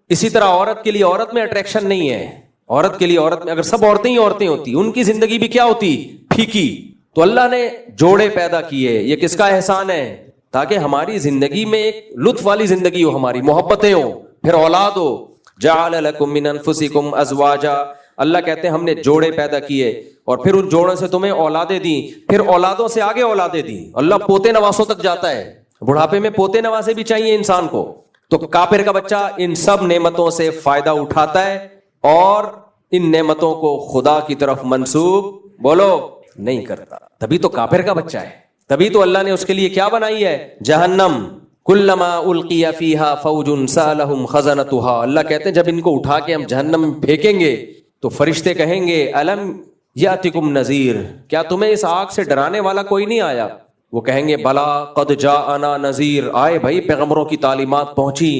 اسی طرح عورت کے لیے عورت میں اٹریکشن نہیں ہے. عورت کے لیے عورت میں, اگر سب عورتیں ہی عورتیں ہوتی, ان کی زندگی بھی کیا ہوتی؟ پھیکی. تو اللہ نے جوڑے پیدا کیے. یہ کس کا احسان ہے؟ تاکہ ہماری زندگی میں ایک لطف والی زندگی ہو, ہماری محبتیں ہوں, پھر اولاد ہو. جعل لکم من انفسکم ازواجا, اللہ کہتے ہیں ہم نے جوڑے پیدا کیے اور پھر ان جوڑوں سے تمہیں اولادیں دیں, پھر اولادوں سے آگے اولادیں دیں. اللہ پوتے نواسوں تک جاتا ہے. بڑھاپے میں پوتے نواسے بھی چاہیے انسان کو. تو کافر کا بچہ ان سب نعمتوں سے فائدہ اٹھاتا ہے اور ان نعمتوں کو خدا کی طرف منسوب بولو نہیں کرتا، تبھی تو کافر کا بچہ ہے. تبھی تو اللہ نے اس کے لیے کیا بنائی ہے؟ جہنم. کلما القی فیہا فوج سألہم خزنتہا. اللہ کہتے ہیں جب ان کو اٹھا کے ہم جہنم میں پھینکیں گے تو فرشتے کہیں گے الم یاتکم نذیر، کیا تمہیں اس آگ سے ڈرانے والا کوئی نہیں آیا؟ وہ کہیں گے بلا قد جاءنا نذیر، آئے بھائی پیغمبروں کی تعلیمات پہنچی،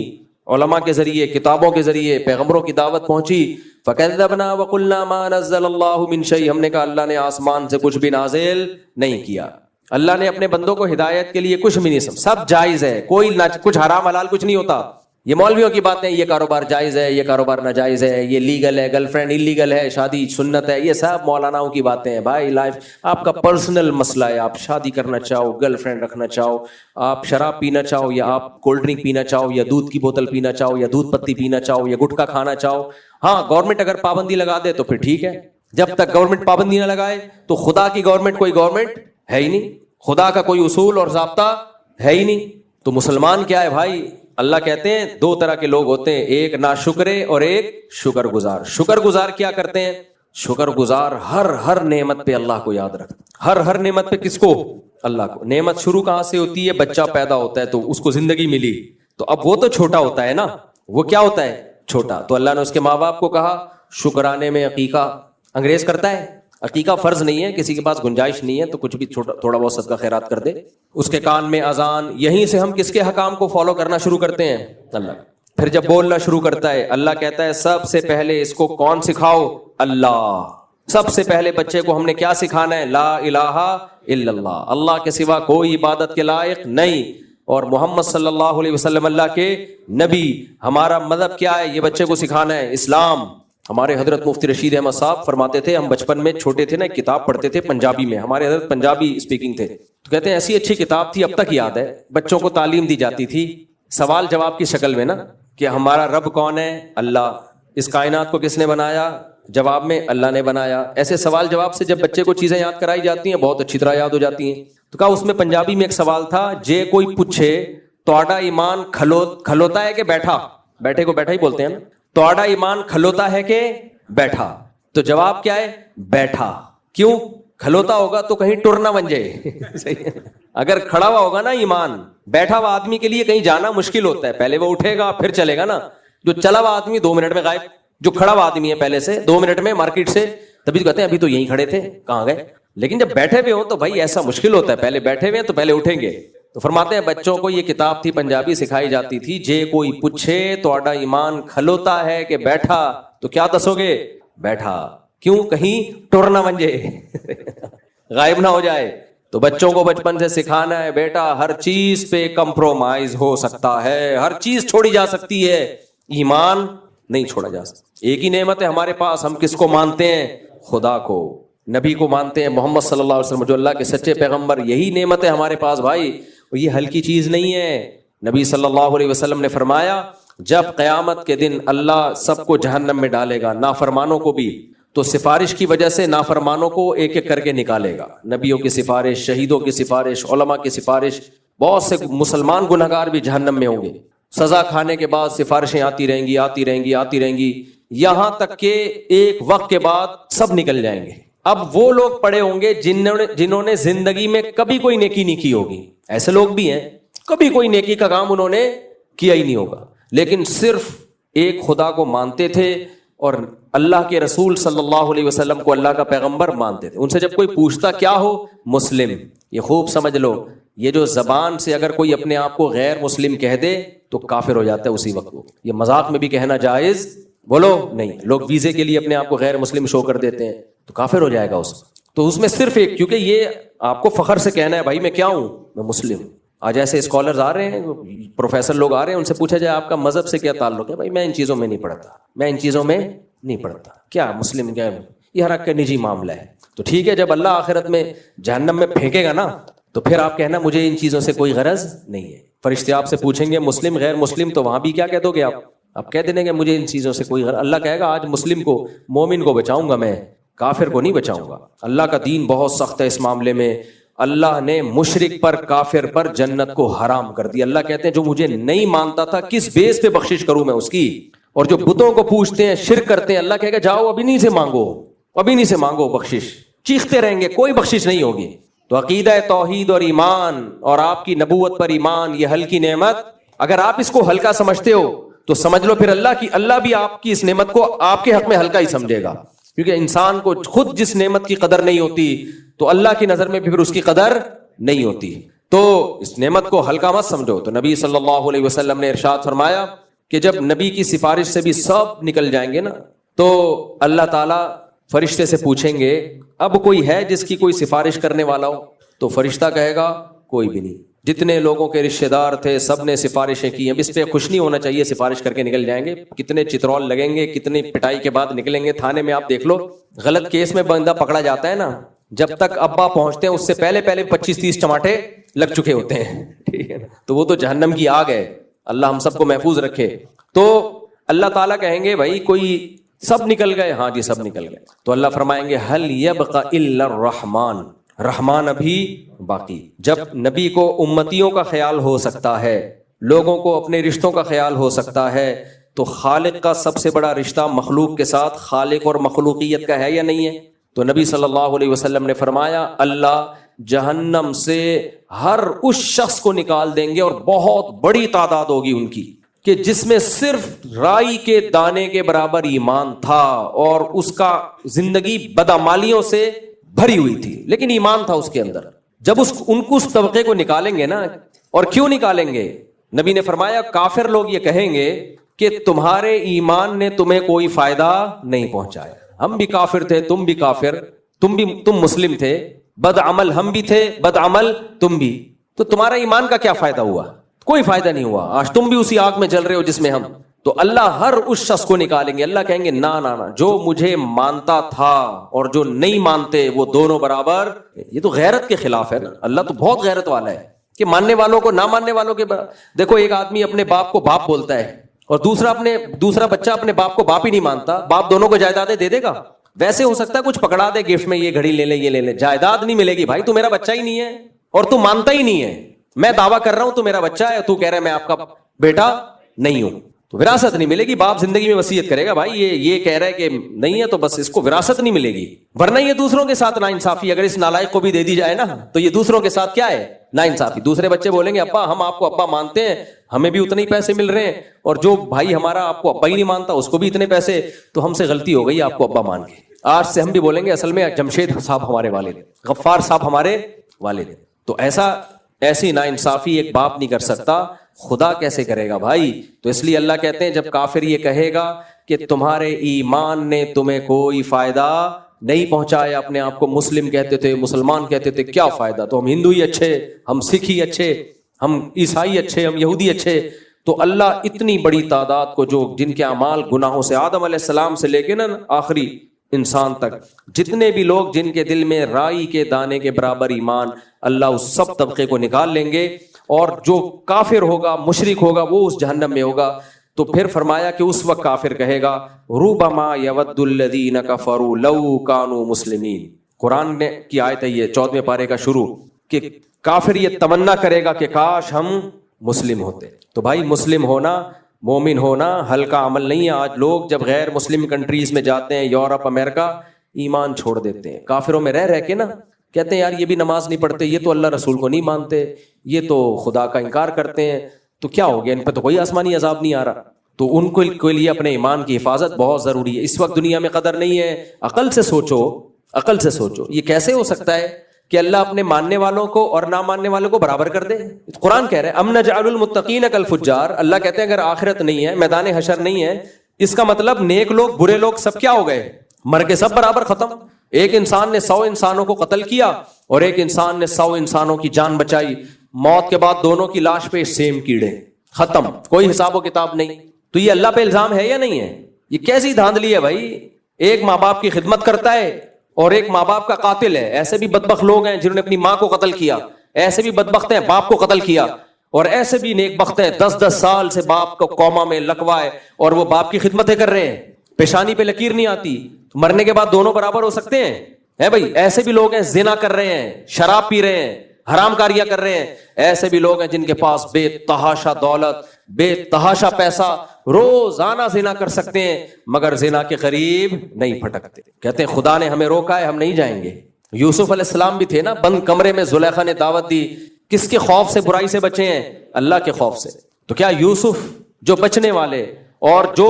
علماء کے ذریعے، کتابوں کے ذریعے پیغمبروں کی دعوت پہنچی. فکذبنا وقلنا ما نزل اللہ من شیء، ہم نے کہا اللہ نے آسمان سے کچھ بھی نازل نہیں کیا. اللہ نے اپنے بندوں کو ہدایت کے لیے کچھ بھی نہیں، سب جائز ہے، کوئی کچھ حرام حلال کچھ نہیں ہوتا. یہ مولویوں کی باتیں، یہ کاروبار جائز ہے، یہ کاروبار ناجائز ہے، یہ لیگل ہے، گرل فرینڈ انلیگل ہے، شادی سنت ہے، یہ سب مولاناؤں کی باتیں ہیں. بھائی لائف آپ کا پرسنل مسئلہ ہے، آپ شادی کرنا چاہو، گرل فرینڈ رکھنا چاہو، آپ شراب پینا چاہو یا آپ کولڈ ڈرنک پینا چاہو یا دودھ کی بوتل پینا چاہو یا دودھ پتی پینا چاہو یا گٹکا کھانا چاہو، ہاں گورنمنٹ اگر پابندی لگا دے تو پھر ٹھیک ہے. جب تک گورنمنٹ پابندی نہ لگائے تو خدا کی گورنمنٹ کوئی گورنمنٹ ہے ہی نہیں، خدا کا کوئی اصول اور ضابطہ ہے ہی نہیں. تو مسلمان کیا ہے بھائی؟ اللہ کہتے ہیں دو طرح کے لوگ ہوتے ہیں، ایک ناشکرے اور ایک شکر گزار. شکر گزار کیا کرتے ہیں؟ شکر گزار ہر نعمت پہ اللہ کو یاد رکھتا. ہر نعمت پہ کس کو؟ اللہ کو. نعمت شروع کہاں سے ہوتی ہے؟ بچہ پیدا ہوتا ہے تو اس کو زندگی ملی، تو اب وہ تو چھوٹا ہوتا ہے نا، وہ کیا ہوتا ہے؟ چھوٹا. تو اللہ نے اس کے ماں باپ کو کہا شکرانے میں عقیقہ. انگریز کرتا ہے عقیقہ، فرض نہیں ہے، کسی کے پاس گنجائش نہیں ہے تو کچھ بھی تھوڑا بہت صدقہ خیرات کر دے. اس کے کان میں اذان، یہیں سے ہم کس کے حکام کو فالو کرنا شروع کرتے ہیں؟ اللہ. پھر جب بولنا شروع کرتا ہے اللہ کہتا ہے سب سے پہلے اس کو کون سکھاؤ؟ اللہ. سب سے پہلے بچے کو ہم نے کیا سکھانا ہے؟ لا الہ الا اللہ، اللہ کے سوا کوئی عبادت کے لائق نہیں، اور محمد صلی اللہ علیہ وسلم اللہ کے نبی. ہمارا مذہب کیا ہے؟ یہ بچے کو سکھانا ہے اسلام. ہمارے حضرت مفتی رشید احمد صاحب فرماتے تھے، ہم بچپن میں چھوٹے تھے نا، ایک کتاب پڑھتے تھے پنجابی میں، ہمارے حضرت پنجابی اسپیکنگ تھے، تو کہتے ہیں ایسی اچھی کتاب تھی، اب تک یاد ہے. بچوں کو تعلیم دی جاتی تھی سوال جواب کی شکل میں نا، کہ ہمارا رب کون ہے؟ اللہ. اس کائنات کو کس نے بنایا؟ جواب میں اللہ نے بنایا. ایسے سوال جواب سے جب بچے کو چیزیں یاد کرائی جاتی ہیں بہت اچھی طرح یاد ہو جاتی ہیں. تو کہا اس میں پنجابی میں ایک سوال تھا، جے کوئی پوچھے تہاڈا ایمان کھلوتا ہے کہ بیٹھا؟ بیٹھے کو بیٹھا ہی بولتے ہیں نا. تہاڈا ایمان کھلوتا ہے کہ بیٹھا؟ تو جواب کیا ہے؟ بیٹھا. کیوں؟ کھلوتا ہوگا تو کہیں ٹر نہ بن جائے. اگر کھڑا ہوا ہوگا نا ایمان، بیٹھا ہوا آدمی کے لیے کہیں جانا مشکل ہوتا ہے، پہلے وہ اٹھے گا پھر چلے گا نا. جو چلا ہوا آدمی 2 منٹ میں غائب، جو کھڑا ہوا آدمی ہے پہلے سے 2 منٹ میں مارکیٹ سے، تبھی تو کہتے ہیں ابھی تو یہیں کھڑے تھے کہاں گئے. لیکن جب بیٹھے ہوئے ہوں تو بھائی ایسا مشکل ہوتا ہے، پہلے بیٹھے ہوئے ہیں تو پہلے اٹھیں گے. تو فرماتے ہیں بچوں کو یہ کتاب تھی پنجابی سکھائی جاتی تھی، جے کوئی پوچھے تہاڈا ایمان کھلوتا ہے کہ بیٹھا، تو کیا دسو گے؟ بیٹھا. کیوں؟ کہیں ٹر نہ بن جائے، غائب نہ ہو جائے. تو بچوں کو بچپن سے سکھانا ہے بیٹا ہر چیز پہ کمپرومائز ہو سکتا ہے، ہر چیز چھوڑی جا سکتی ہے، ایمان نہیں چھوڑا جا سکتا. ایک ہی نعمت ہے ہمارے پاس، ہم کس کو مانتے ہیں؟ خدا کو، نبی کو مانتے ہیں، محمد صلی اللہ علیہ وسلم جو اللہ کے سچے پیغمبر. یہی نعمت ہے ہمارے پاس بھائی، یہ ہلکی چیز نہیں ہے. نبی صلی اللہ علیہ وسلم نے فرمایا جب قیامت کے دن اللہ سب کو جہنم میں ڈالے گا، نافرمانوں کو بھی، تو سفارش کی وجہ سے نافرمانوں کو ایک ایک کر کے نکالے گا. نبیوں کی سفارش، شہیدوں کی سفارش، علماء کی سفارش، بہت سے مسلمان گنہگار بھی جہنم میں ہوں گے. سزا کھانے کے بعد سفارشیں آتی رہیں گی، آتی رہیں گی، آتی رہیں گی، یہاں تک کہ ایک وقت کے بعد سب نکل جائیں گے. اب وہ لوگ پڑے ہوں گے جنہوں نے زندگی میں کبھی کوئی نیکی نہیں کی ہوگی. ایسے لوگ بھی ہیں کبھی کوئی نیکی کا کام انہوں نے کیا ہی نہیں ہوگا، لیکن صرف ایک خدا کو مانتے تھے اور اللہ کے رسول صلی اللہ علیہ وسلم کو اللہ کا پیغمبر مانتے تھے. ان سے جب کوئی پوچھتا کیا ہو؟ مسلم. یہ خوب سمجھ لو، یہ جو زبان سے اگر کوئی اپنے آپ کو غیر مسلم کہہ دے تو کافر ہو جاتا ہے اسی وقت. وہ یہ مذاق میں بھی کہنا جائز بولو نہیں. لوگ ویزے کے لیے اپنے آپ کو غیر مسلم شو کر دیتے ہیں تو کافر ہو جائے گا اس. تو اس میں صرف ایک، کیونکہ یہ آپ کو فخر سے کہنا ہے بھائی میں کیا ہوں؟ میں مسلم ہوں. آج ایسے اسکالرز آ رہے ہیں، پروفیسر لوگ آ رہے ہیں، ان سے پوچھا جائے آپ کا مذہب سے کیا تعلق ہے؟ بھائی میں ان چیزوں میں نہیں پڑھتا، میں ان چیزوں میں نہیں پڑھتا. کیا مسلم کیا ہے؟ یہ ہر ایک کا نجی معاملہ ہے. تو ٹھیک ہے، جب اللہ آخرت میں جہنم میں پھینکے گا نا تو پھر آپ کہنا مجھے ان چیزوں سے کوئی غرض نہیں ہے. فرشتے آپ سے پوچھیں گے مسلم غیر مسلم، تو وہاں بھی کیا کہہ دو گے آپ کہہ دیں گے مجھے ان چیزوں سے کوئی غرض. اللہ کہے گا آج مسلم کو، مومن کو بچاؤں گا، میں کافر کو نہیں بچاؤں گا. اللہ کا دین بہت سخت ہے اس معاملے میں. اللہ نے مشرک پر کافر پر جنت کو حرام کر دیا. اللہ کہتے ہیں جو مجھے نہیں مانتا تھا کس بیس پہ بخشش کروں میں اس کی. اور جو بتوں کو پوجتے ہیں شرک کرتے ہیں اللہ کہے گا جاؤ ابھی نہیں سے مانگو, ابھی نہیں سے مانگو بخشش, چیختے رہیں گے کوئی بخشش نہیں ہوگی. تو عقیدہ توحید اور ایمان اور آپ کی نبوت پر ایمان یہ ہلکی نعمت, اگر آپ اس کو ہلکا سمجھتے ہو تو سمجھ لو پھر اللہ بھی آپ کی اس نعمت کو آپ کے حق میں ہلکا ہی سمجھے گا. کیونکہ انسان کو خود جس نعمت کی قدر نہیں ہوتی تو اللہ کی نظر میں بھی پھر اس کی قدر نہیں ہوتی. تو اس نعمت کو ہلکا مت سمجھو. تو نبی صلی اللہ علیہ وسلم نے ارشاد فرمایا کہ جب نبی کی سفارش سے بھی سب نکل جائیں گے نا تو اللہ تعالیٰ فرشتے سے پوچھیں گے اب کوئی ہے جس کی کوئی سفارش کرنے والا ہو؟ تو فرشتہ کہے گا کوئی بھی نہیں. جتنے لوگوں کے رشتہ دار تھے سب نے سفارشیں کی. اب اس پہ خوش نہیں ہونا چاہیے, سفارش کر کے نکل جائیں گے, کتنے چترول لگیں گے, کتنی پٹائی کے بعد نکلیں گے. تھانے میں آپ دیکھ لو غلط کیس میں بندہ پکڑا جاتا ہے نا, جب تک ابا پہنچتے ہیں اس سے پہلے 25-30 چماٹے لگ چکے ہوتے ہیں, ٹھیک ہے نا. تو وہ تو جہنم کی آگ ہے, اللہ ہم سب کو محفوظ رکھے. تو اللہ تعالیٰ کہیں گے بھائی کوئی سب نکل گئے؟ ہاں جی سب نکل گئے. تو اللہ فرمائیں گے هل يبقى الا الرحمن, رحمان ابھی باقی. جب نبی کو امتیوں کا خیال ہو سکتا ہے, لوگوں کو اپنے رشتوں کا خیال ہو سکتا ہے, تو خالق کا سب سے بڑا رشتہ مخلوق کے ساتھ خالق اور مخلوقیت کا ہے یا نہیں ہے؟ تو نبی صلی اللہ علیہ وسلم نے فرمایا اللہ جہنم سے ہر اس شخص کو نکال دیں گے, اور بہت بڑی تعداد ہوگی ان کی کہ جس میں صرف رائی کے دانے کے برابر ایمان تھا اور اس کا زندگی بدعمالیوں سے بھری ہوئی تھی لیکن ایمان تھا اس کے اندر. جب ان کو اس طبقے کو نکالیں گے نا, اور کیوں نکالیں گے؟ نبی نے فرمایا کافر لوگ یہ کہیں گے کہ تمہارے ایمان نے تمہیں کوئی فائدہ نہیں پہنچایا, ہم بھی کافر تھے تم بھی کافر, تم مسلم تھے, بد عمل ہم بھی تھے بد عمل تم بھی, تو تمہارا ایمان کا کیا فائدہ ہوا؟ کوئی فائدہ نہیں ہوا, آج تم بھی اسی آگ میں جل رہے ہو جس میں ہم. تو اللہ ہر اس شخص کو نکالیں گے. اللہ کہیں گے نا نا نا, جو مجھے مانتا تھا اور جو نہیں مانتے وہ دونوں برابر. یہ تو غیرت کے خلاف ہے نا, اللہ تو بہت غیرت والا ہے کہ ماننے والوں کو نہ ماننے والوں کے دیکھو ایک آدمی اپنے باپ کو باپ بولتا ہے اور دوسرا بچہ اپنے باپ کو باپ ہی نہیں مانتا, باپ دونوں کو جائیدادیں دے دے گا؟ ویسے ہو سکتا ہے کچھ پکڑا دے گفٹ میں, یہ گھڑی لے لے یہ لے لے, جائیداد نہیں ملے گی. بھائی تو میرا بچہ ہی نہیں ہے اور تو مانتا ہی نہیں ہے, میں دعویٰ کر رہا ہوں تو میرا بچہ ہے, تو کہہ رہا ہے میں آپ کا بیٹا نہیں ہوں, تو وراثت نہیں ملے گی. باپ زندگی میں وصیت کرے گا بھائی یہ کہہ رہا ہے کہ نہیں ہے تو بس اس کو وراثت نہیں ملے گی. ورنہ یہ دوسروں کے ساتھ ناانصافی, اگر اس نالائق کو بھی دے دی جائے نا تو یہ دوسروں کے ساتھ کیا ہے؟ ناانصافی. دوسرے بچے بولیں گے ابا ہم آپ کو ابا مانتے ہیں, ہمیں بھی اتنے ہی پیسے مل رہے ہیں, اور جو بھائی ہمارا آپ کو ابا ہی نہیں مانتا اس کو بھی اتنے پیسے, تو ہم سے غلطی ہو گئی آپ کو ابا مان کے. آج سے ہم بھی بولیں گے اصل میں جمشید صاحب ہمارے والد, غفار صاحب ہمارے والد. تو ایسی ناانصافی ایک باپ نہیں کر سکتا, خدا کیسے کرے گا بھائی؟ تو اس لیے اللہ کہتے ہیں جب کافر یہ کہے گا کہ تمہارے ایمان نے تمہیں کوئی فائدہ نہیں پہنچایا, اپنے آپ کو مسلم کہتے تھے, مسلمان کہتے تھے, کیا فائدہ, تو ہم ہندو ہی اچھے, ہم سکھ ہی اچھے, ہم عیسائی اچھے, ہم یہودی اچھے. تو اللہ اتنی بڑی تعداد کو جو جن کے اعمال گناہوں سے آدم علیہ السلام سے لے کے نا آخری انسان تک جتنے بھی لوگ جن کے دل میں رائی کے دانے کے برابر ایمان, اللہ اس سب طبقے کو نکال لیں گے, اور جو کافر ہوگا مشرک ہوگا وہ اس جہنم میں ہوگا. تو پھر فرمایا کہ اس وقت کافر کہے گا ربما یود الذین کفروا لو کانوا مسلمین. قرآن نے کی آیت ہے یہ 14ویں پارے کا شروع, کہ کافر یہ تمنا کرے گا کہ کاش ہم مسلم ہوتے. تو بھائی مسلم ہونا, مومن ہونا ہلکا عمل نہیں ہے. آج لوگ جب غیر مسلم کنٹریز میں جاتے ہیں, یورپ امریکہ, ایمان چھوڑ دیتے ہیں. کافروں میں رہ کے نا کہتے ہیں یار یہ بھی نماز نہیں پڑھتے, یہ تو اللہ رسول کو نہیں مانتے, یہ تو خدا کا انکار کرتے ہیں, تو کیا ہو گیا, ان پہ تو کوئی آسمانی عذاب نہیں آ رہا. تو ان کے لیے اپنے ایمان کی حفاظت بہت ضروری ہے. اس وقت دنیا میں قدر نہیں ہے. عقل سے سوچو یہ کیسے ہو سکتا ہے کہ اللہ اپنے ماننے والوں کو اور نہ ماننے والوں کو برابر کر دے؟ قرآن کہہ رہے ہیں ام نجعل المتقین کالفجار. اللہ کہتے ہیں اگر آخرت نہیں ہے, میدان حشر نہیں ہے, اس کا مطلب نیک لوگ برے لوگ سب کیا ہو گئے, مر کے سب برابر ختم. ایک انسان نے 100 انسانوں کو قتل کیا اور ایک انسان نے 100 انسانوں کی جان بچائی, موت کے بعد دونوں کی لاش پہ سیم کیڑے, ختم, کوئی حساب و کتاب نہیں. تو یہ اللہ پہ الزام ہے یا نہیں ہے؟ یہ کیسی دھاندلی ہے بھائی. ایک ماں باپ کی خدمت کرتا ہے اور ایک ماں باپ کا قاتل ہے. ایسے بھی بدبخت لوگ ہیں جنہوں نے اپنی ماں کو قتل کیا, ایسے بھی بدبخت ہیں باپ کو قتل کیا, اور ایسے بھی نیک بخت ہیں 10 سال سے باپ کو کوما میں لکوائے اور وہ باپ کی خدمتیں کر رہے ہیں, پیشانی پہ لکیر نہیں آتی. مرنے کے بعد دونوں برابر ہو سکتے ہیں؟ ہے بھائی، ایسے بھی لوگ ہیں زنا کر رہے ہیں، شراب پی رہے ہیں، حرام کاریاں کر رہے ہیں. ایسے بھی لوگ ہیں جن کے پاس بے تحاشا دولت، بے تحاشا پیسہ، روزانہ زنا کر سکتے ہیں مگر زنا کے قریب نہیں پھٹکتے. کہتے ہیں خدا نے ہمیں روکا ہے، ہم نہیں جائیں گے. یوسف علیہ السلام بھی تھے نا، بند کمرے میں زلیخا نے دعوت دی. کس کے خوف سے برائی سے بچے ہیں؟ اللہ کے خوف سے. تو کیا یوسف جو بچنے والے اور جو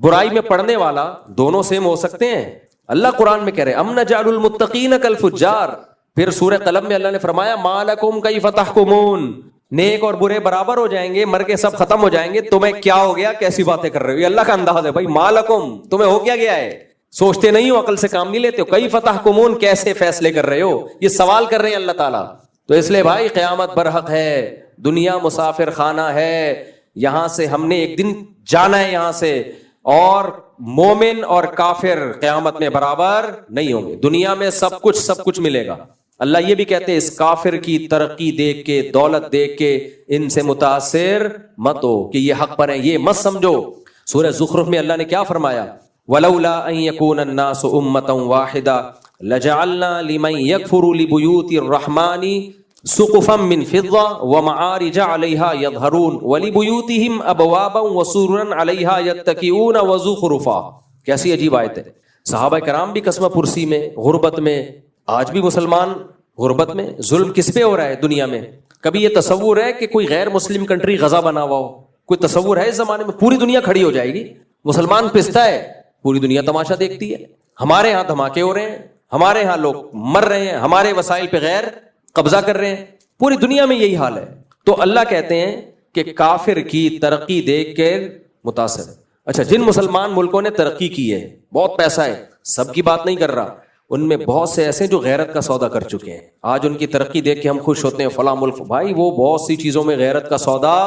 برائی میں پڑنے والا دونوں سیم ہو سکتے ہیں؟ اللہ قرآن میں کہہ رہے ام نجعل المتقین کالفجار. پھر سورہ قلم میں اللہ نے فرمایا ما لکم کیف تحکمون، نیک اور برے برابر ہو جائیں گے، مر کے سب ختم ہو جائیں گے، تمہیں کیا ہو گیا، کیسی باتیں کر رہے ہو. یہ اللہ کا انداز ہے بھائی. ما لکم، تمہیں ہو کیا گیا ہے؟ سوچتے نہیں ہو، عقل سے کام نہیں لیتے ہو. کیف تحکمون، کیسے فیصلے کر رہے ہو، یہ سوال کر رہے ہیں اللہ تعالیٰ. تو اس لیے بھائی قیامت برحق ہے، دنیا مسافر خانہ ہے، یہاں سے ہم نے ایک دن جانا ہے یہاں سے. اور مومن اور کافر قیامت میں برابر نہیں ہوں گے. دنیا میں سب کچھ ملے گا. اللہ یہ بھی کہتے ہیں اس کافر کی ترقی دیکھ کے، دولت دیکھ کے ان سے متاثر مت ہو کہ یہ حق پر ہیں، یہ مت سمجھو. سورہ زخرف میں اللہ نے کیا فرمایا؟ وَلَوْلَا أَن يَكُونَ النَّاسُ أُمَّةً وَاحِدَةً لَجَعَلْنَا لِمَن يَكْفُرُ لِبُيُوتِ الرَّحْمَنِ سُقُفًا مِّن فِضَّةٍ وَمَعَارِجَ عَلَيْهَا يَظْهَرُونَ وَلِبُيُوتِهِمْ أَبْوَابًا وَسُرُرًا عَلَيْهَا يَتَّكِئُونَ وَزُخْرُفًا. کیسی عجیب آیت ہے. صحابہ کرام بھی قسمہ پرسی میں، غربت میں، آج بھی مسلمان غربت میں. ظلم کس پہ ہو رہا ہے دنیا میں؟ کبھی یہ تصور ہے کہ کوئی غیر مسلم کنٹری غزہ بنا ہوا ہو؟ کوئی تصور ہے اس زمانے میں؟ پوری دنیا کھڑی ہو جائے گی. مسلمان پستا ہے، پوری دنیا تماشا دیکھتی ہے. ہمارے ہاں دھماکے ہو رہے ہیں، ہمارے ہاں لوگ مر رہے ہیں، ہمارے وسائل پہ غیر قبضہ کر رہے ہیں. پوری دنیا میں یہی حال ہے. تو اللہ کہتے ہیں کہ کافر کی ترقی دیکھ کے متاثر. اچھا، جن مسلمان ملکوں نے ترقی کی ہے، بہت پیسہ ہے، سب کی بات نہیں کر رہا، ان میں بہت سے ایسے جو غیرت کا سودا کر چکے ہیں. آج ان کی ترقی دیکھ کے ہم خوش ہوتے ہیں، فلاں ملک. بھائی وہ بہت سی چیزوں میں غیرت کا سودا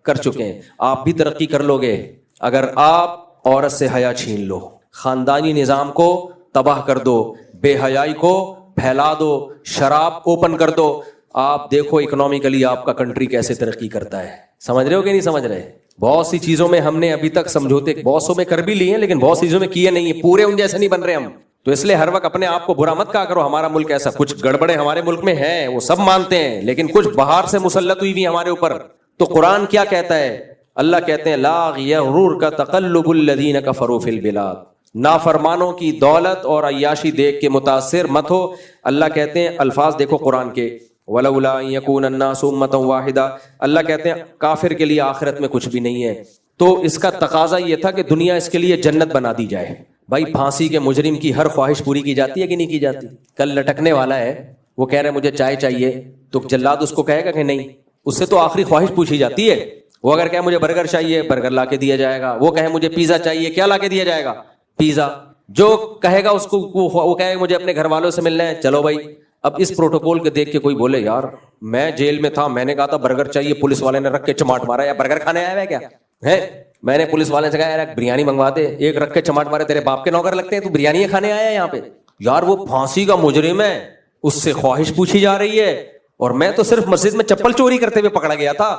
کر چکے ہیں. آپ بھی ترقی کر لو گے اگر آپ عورت سے حیا چھین لو، خاندانی نظام کو تباہ کر دو، بے حیائی کو پھیلا دو، شراب اوپن کر دو. آپ دیکھو اکنامکلی آپ کا کنٹری کیسے ترقی کرتا ہے. سمجھ رہے ہو کہ نہیں سمجھ رہے؟ بہت سی چیزوں میں ہم نے ابھی تک سمجھوتے بہت سو میں کر بھی لیے ہیں، لیکن بہت سی چیزوں میں کیے نہیں ہیں. پورے ان جیسے نہیں بن رہے ہم. تو اس لیے ہر وقت اپنے آپ کو برا مت کہا کرو ہمارا ملک ایسا. کچھ گڑبڑے ہمارے ملک میں ہیں، وہ سب مانتے ہیں، لیکن کچھ باہر سے مسلط ہوئی بھی ہمارے اوپر. تو قرآن کیا کہتا ہے؟ اللہ کہتے ہیں لا یغررک تقلب الذین کفروا فی البلاد. نافرمانوں کی دولت اور عیاشی دیکھ کے متاثر مت ہو. اللہ کہتے ہیں، الفاظ دیکھو قرآن کے، وَلَوْلَا أَن يَكُونَ النَّاسُ أُمَّةً وَاحِدَةً. اللہ کہتے ہیں کافر کے لیے آخرت میں کچھ بھی نہیں ہے. تو اس کا تقاضا یہ تھا کہ دنیا اس کے لیے جنت بنا دی جائے. بھائی پھانسی کے مجرم کی ہر خواہش پوری کی جاتی ہے کہ نہیں کی جاتی؟ کل لٹکنے والا ہے، وہ کہہ رہے مجھے چائے چاہیے، تو جلاد اس کو کہے گا کہ نہیں؟ اس سے تو آخری خواہش پوچھی جاتی ہے. وہ اگر کہے مجھے برگر چاہیے، برگر لا کے دیا جائے گا. وہ کہے مجھے پیزا چاہیے، کیا لا کے دیا جائے گا؟ پیزا. جو کہے گا اس کو وہ کہے مجھے اپنے گھر والوں سے ملنا ہے، چلو بھائی. اب اس پروٹوکول کے دیکھ کے کوئی بولے یار میں جیل میں تھا، میں نے کہا تھا برگر چاہیے، پولیس والے نے رکھ کے چماٹ مارا. یا برگر کھانے آیا ہے کیا ہے؟ میں نے پولیس والے سے کہا یار بریانی منگوا دے، ایک رکھ کے چماٹ مارے. تیرے باپ کے نوکر لگتے ہیں، تو بریانی کھانے آیا ہے یہاں پہ؟ یار وہ پھانسی کا مجرم ہے، اس سے خواہش پوچھی جا رہی ہے، اور میں تو صرف مسجد میں چپل چوری کرتے ہوئے پکڑا گیا تھا.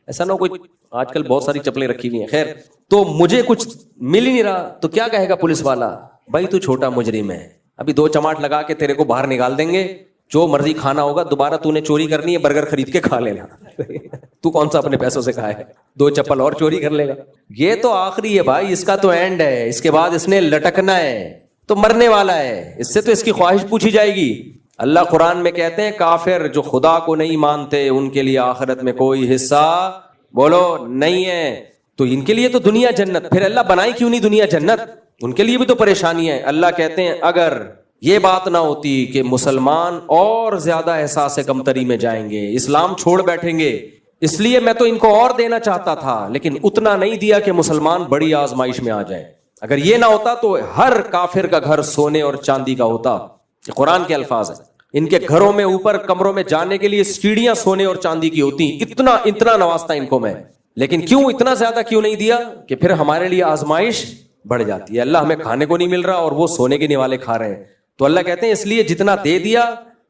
ایسا نہ کوئی آج کل بہت ساری چپلیں رکھی ہوئی ہیں. خیر، تو مجھے کچھ مل ہی نہیں رہا، تو کیا کہے گا پولیس والا؟ بھائی تو چھوٹا مجرم ہے، ابھی 2 چماٹ لگا کے تیرے کو باہر نکال دیں گے، جو مرضی کھانا ہوگا دوبارہ تو نے چوری کرنی ہے، برگر خرید کے کھا لینا. تو کون سا اپنے پیسوں سے کھائے، 2 چپل اور چوری کر لے گا. یہ تو آخری ہے بھائی، اس کا تو اینڈ ہے. اس کے بعد اس نے لٹکنا ہے، تو مرنے والا ہے، اس سے تو اس کی خواہش پوچھی جائے گی. اللہ قرآن میں کہتے ہیں کافر جو خدا کو نہیں مانتے ان کے لیے آخرت میں کوئی حصہ بولو نہیں ہے. تو ان کے لیے تو دنیا جنت. پھر اللہ بنائی کیوں نہیں دنیا جنت؟ ان کے لیے بھی تو پریشانی ہے. اللہ کہتے ہیں اگر یہ بات نہ ہوتی کہ مسلمان اور زیادہ احساس کمتری میں جائیں گے، اسلام چھوڑ بیٹھیں گے، اس لیے میں تو ان کو اور دینا چاہتا تھا، لیکن اتنا نہیں دیا کہ مسلمان بڑی آزمائش میں آ جائیں. اگر یہ نہ ہوتا تو ہر کافر کا گھر سونے اور چاندی کا ہوتا. یہ قرآن کے الفاظ ہیں. ان کے گھروں میں اوپر کمروں میں جانے کے لیے سیڑھیاں سونے اور چاندی کی ہوتی. اتنا نوازتا ان کو میں، لیکن کیوں اتنا زیادہ کیوں نہیں دیا کہ پھر ہمارے لیے آزمائش بڑھ جاتی ہے. اللہ ہمیں کھانے کو نہیں مل رہا اور وہ سونے کے نوالے کھا رہے ہیں. تو اللہ کہتے ہیں اس لیے جتنا دے دیا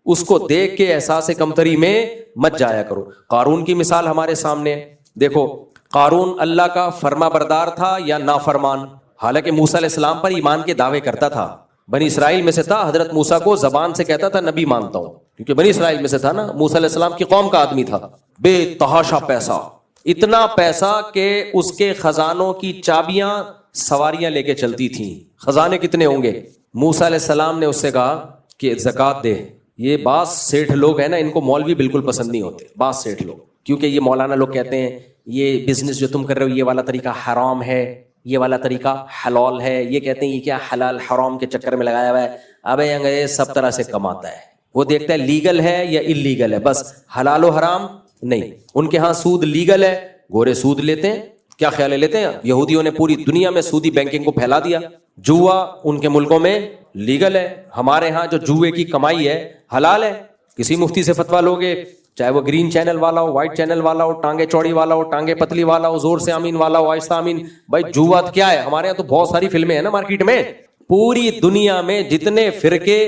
اس کو دیکھ کے احساس کمتری میں مت جایا کرو. قارون کی مثال ہمارے سامنے دیکھو. قارون اللہ کا فرما بردار تھا یا نافرمان؟ حالانکہ موسیٰ علیہ السلام پر ایمان کے دعوے کرتا تھا، بنی اسرائیل میں سے تھا, حضرت موسیٰ کو زبان سے کہتا تھا نبی مانتا ہوں, کیونکہ بنی اسرائیل میں سے تھا نا, موسیٰ علیہ السلام کی قوم کا آدمی تھا. بے تحاشا پیسہ, اتنا پیسہ کہ اس کے خزانوں کی چابیاں سواریاں لے کے چلتی تھیں. خزانے کتنے ہوں گے. موسیٰ علیہ السلام نے اس سے کہا کہ زکوٰۃ دے. یہ بعض سیٹھ لوگ ہیں نا, ان کو مولوی بالکل پسند نہیں ہوتے, بعض سیٹھ لوگ, کیونکہ یہ مولانا لوگ کہتے ہیں یہ بزنس جو تم کر رہے ہو یہ والا طریقہ حرام ہے, یہ والا طریقہ حلال ہے. یہ کہتے ہیں یہ کیا حلال حرام کے چکر میں لگایا ہوا ہے. ابے انگریز سب طرح سے کماتا ہے, وہ دیکھتا ہے لیگل ہے یا انلیگل ہے, بس حلال و حرام نہیں. ان کے ہاں سود لیگل ہے, گورے سود لیتے ہیں, کیا خیال ہے لیتے ہیں. یہودیوں نے پوری دنیا میں سودی بینکنگ کو پھیلا دیا. جوا ان کے ملکوں میں لیگل ہے, ہمارے ہاں جو جوئے کی کمائی ہے حلال ہے. کسی مفتی سے فتویٰ لوگے, چاہے وہ گرین چینل والا ہو, وائٹ چینل والا ہو, ٹانگے چوڑی والا ہو, ٹانگے پتلی والا ہو, زور سے آمین والا ہو, آہستہ آمین. بھائی جوا کیا ہے, ہمارے یہاں تو بہت ساری فلمیں ہیں نا مارکیٹ میں. پوری دنیا میں جتنے فرقے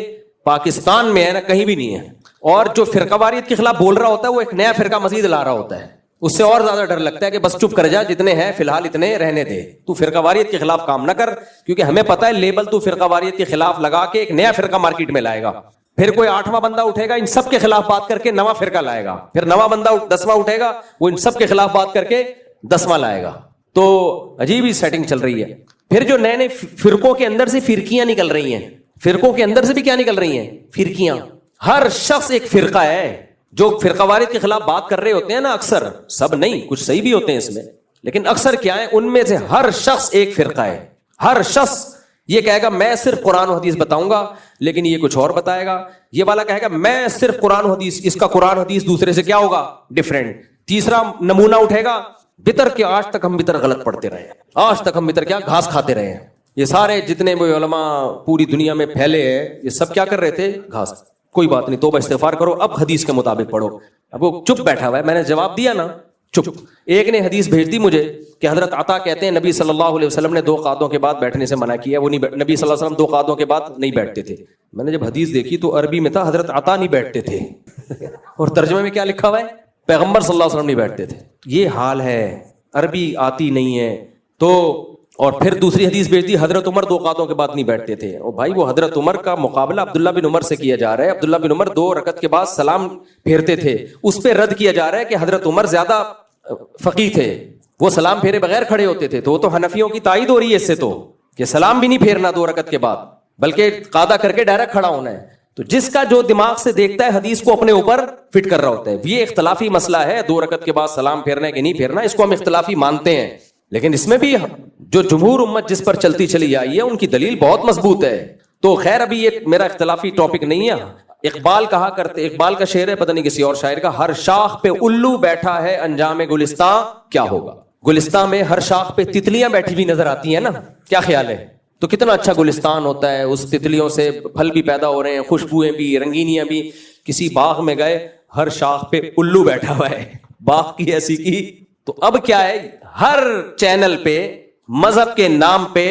پاکستان میں ہے نا کہیں بھی نہیں ہے. اور جو فرقہ واریت کے خلاف بول رہا ہوتا ہے وہ ایک نیا فرقہ مزید لا رہا ہوتا ہے, اس سے اور زیادہ ڈر لگتا ہے کہ بس چپ کر جا, جتنے ہیں فی الحال اتنے رہنے دے, تو فرقہ واریت کے خلاف کام نہ کر, کیونکہ ہمیں پتہ ہے لیبل تو فرقہ واریت کے خلاف لگا کے ایک نیا فرقہ مارکیٹ میں لائے گا. پھر کوئی 8واں بندہ اٹھے گا ان سب کے خلاف بات کر کے نواں فرقہ لائے گا. پھر نواں بندہ 10واں اٹھے گا وہ ان سب کے خلاف بات کر کے 10واں لائے گا. تو عجیب ہی سیٹنگ چل رہی ہے. پھر جو نئے نئے فرقوں کے اندر سے فرقیاں نکل رہی ہیں, فرقوں کے اندر سے بھی کیا نکل رہی ہیں, فرقیاں. ہر شخص ایک فرقہ ہے. جو فرقہ واریت کے خلاف بات کر رہے ہوتے ہیں نا, اکثر, سب نہیں, کچھ صحیح بھی ہوتے ہیں اس میں, لیکن اکثر کیا ہے, ان میں سے ہر شخص ایک فرقہ ہے. ہر شخص یہ کہے گا میں صرف قرآن و حدیث بتاؤں گا, لیکن یہ کچھ اور بتائے گا. یہ والا کہے گا میں صرف قرآن و حدیث, اس کا قرآن و حدیث دوسرے سے کیا ہوگا, ڈفرینٹ. تیسرا نمونہ اٹھے گا بتر کے, آج تک ہم بتر غلط پڑھتے رہے ہیں, آج تک ہم بتر کیا گھاس کھاتے رہے ہیں. یہ سارے جتنے بھی علماء پوری دنیا میں پھیلے ہیں یہ سب کیا کر رہے تھے, گھاس. کوئی بات نہیں, توبہ استغفار کرو, اب حدیث کے مطابق پڑھو. اب وہ چپ بیٹھا ہوا ہے, میں نے جواب دیا نا, چپ. ایک نے حدیث بھیج دی مجھے کہ حضرت عطا کہتے ہیں نبی صلی اللہ علیہ وسلم نے 2 قعدوں کے بعد بیٹھنے سے منع کیا. وہ نہیں, نبی صلی اللہ علیہ وسلم 2 قعدوں کے بعد نہیں بیٹھتے تھے. میں نے جب حدیث دیکھی تو عربی میں تھا حضرت عطا نہیں بیٹھتے تھے, اور ترجمے میں کیا لکھا ہوا ہے, پیغمبر صلی اللہ علیہ وسلم نہیں بیٹھتے تھے. یہ حال ہے, عربی آتی نہیں ہے. تو اور پھر دوسری حدیث بھیج دی حضرت عمر 2 قعدوں کے بعد نہیں بیٹھتے تھے. اور بھائی وہ حضرت عمر کا مقابلہ عبداللہ بن عمر سے کیا جا رہا ہے. عبداللہ بن عمر 2 رکعت کے بعد سلام پھیرتے تھے, اس پہ رد کیا جا رہا ہے کہ حضرت عمر زیادہ فقیہ تھے, وہ سلام پھیرے بغیر کھڑے ہوتے تھے. تو وہ تو حنفیوں کی تائید ہو رہی ہے اس سے, تو کہ سلام بھی نہیں پھیرنا 2 رکعت کے بعد, بلکہ قاعدہ کر کے ڈائریکٹ کھڑا ہونا ہے. تو جس کا جو دماغ سے دیکھتا ہے حدیث کو اپنے اوپر فٹ کر رہا ہوتا ہے. یہ اختلافی مسئلہ ہے, 2 رکعت کے بعد سلام پھیرنا ہے کہ نہیں پھیرنا, اس کو ہم اختلافی مانتے ہیں. لیکن اس میں بھی جو جمہور امت جس پر چلتی چلی آئی ہے ان کی دلیل بہت مضبوط ہے. تو خیر ابھی یہ میرا اختلافی ٹاپک نہیں ہے. اقبال کہا کرتے, اقبال کا شعر ہے, پتہ نہیں کسی اور شاعر کا, ہر شاخ پہ الو بیٹھا ہے انجام گلستان کیا ہوگا. گلستان میں ہر شاخ پہ تتلیاں بیٹھی ہوئی نظر آتی ہیں نا, کیا خیال ہے. تو کتنا اچھا گلستان ہوتا ہے, اس تتلیوں سے پھل بھی پیدا ہو رہے ہیں, خوشبوئیں بھی, رنگینیاں بھی. کسی باغ میں گئے, ہر شاخ پہ الو بیٹھا ہوا ہے, باغ کی ایسی کی. تو اب کیا ہے, ہر چینل پہ مذہب کے نام پہ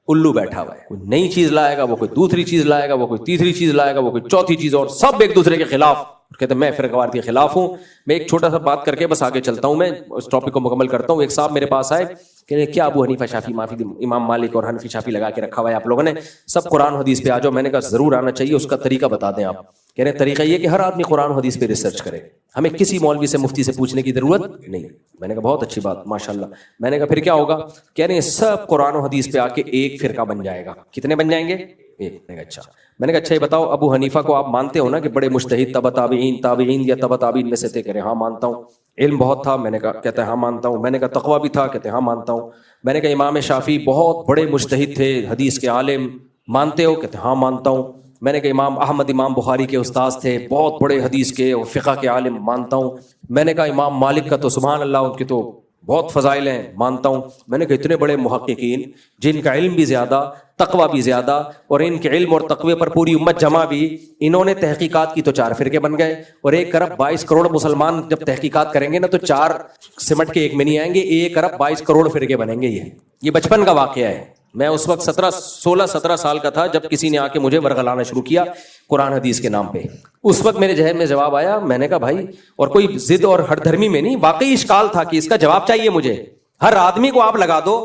الو بیٹھا ہوا ہے. کوئی نئی چیز لائے گا, وہ کوئی دوسری چیز لائے گا, وہ کوئی تیسری چیز لائے گا, وہ کوئی چوتھی چیز, اور سب ایک دوسرے کے خلاف. کہتے ہیں میں فرقہ واریت کے خلاف ہوں. میں ایک چھوٹا سا بات کر کے بس آگے چلتا ہوں, میں اس ٹاپک کو مکمل کرتا ہوں. ایک صاحب میرے پاس آئے کہ کیا ابو حنیفہ شافعی معافی امام مالک اور حنفی شافعی لگا کے رکھا ہوا ہے آپ لوگوں نے, سب قرآن حدیث پہ آ جاؤ. میں نے کہا ضرور آنا چاہیے, اس کا طریقہ بتا دیں آپ. کہہ رہے طریقہ یہ کہ ہر آدمی قرآن و حدیث پہ ریسرچ کرے, ہمیں کسی مولوی سے مفتی سے پوچھنے کی ضرورت نہیں. میں نے کہا بہت اچھی بات, ماشاءاللہ. میں نے کہا پھر کیا ہوگا, کہہ رہے ہیں سب قرآن و حدیث پہ آ کے ایک فرقہ بن جائے گا. کتنے بن جائیں گے, ایک. میں نے کہا اچھا. میں نے کہا اچھا یہ بتاؤ ابو حنیفہ کو آپ مانتے ہو نا کہ بڑے مجتہد تبع تابعین یا تبع تابعین میں سے تھے. کہہ رہے ہاں مانتا ہوں. علم بہت تھا, میں نے کہا, کہتے ہیں ہاں مانتا ہوں. میں نے کہا تقویٰ بھی تھا, کہتے ہیں ہاں مانتا ہوں. میں نے کہا امام شافعی بہت بڑے مجتہد تھے, حدیث کے عالم, مانتے ہو, کہتے ہیں ہاں مانتا ہوں. میں نے کہا امام احمد امام بخاری کے استاذ تھے, بہت بڑے حدیث کے اور فقہ کے عالم, مانتا ہوں. میں نے کہا امام مالک کا تو سبحان اللہ ان کی تو بہت فضائل ہیں, مانتا ہوں. میں نے کہا اتنے بڑے محققین جن کا علم بھی زیادہ, تقویٰ بھی زیادہ, اور ان کے علم اور تقوی پر پوری امت جمع بھی, انہوں نے تحقیقات کی تو 4 فرقے بن گئے. اور 1 ارب 22 کروڑ مسلمان جب تحقیقات کریں گے نا تو 4 سمٹ کے ایک میں نہیں آئیں گے, 1 ارب 22 کروڑ فرقے بنیں گے. یہ بچپن کا واقعہ ہے. میں اس وقت 16-17 سال کا تھا جب کسی نے آ کے مجھے ورغلانا شروع کیا قرآن حدیث کے نام پہ. اس وقت میرے ذہن میں جواب آیا, میں نے کہا بھائی, اور کوئی ضد اور ہر دھرمی میں نہیں, واقعی اشکال تھا کہ اس کا جواب چاہیے مجھے. ہر آدمی کو آپ لگا دو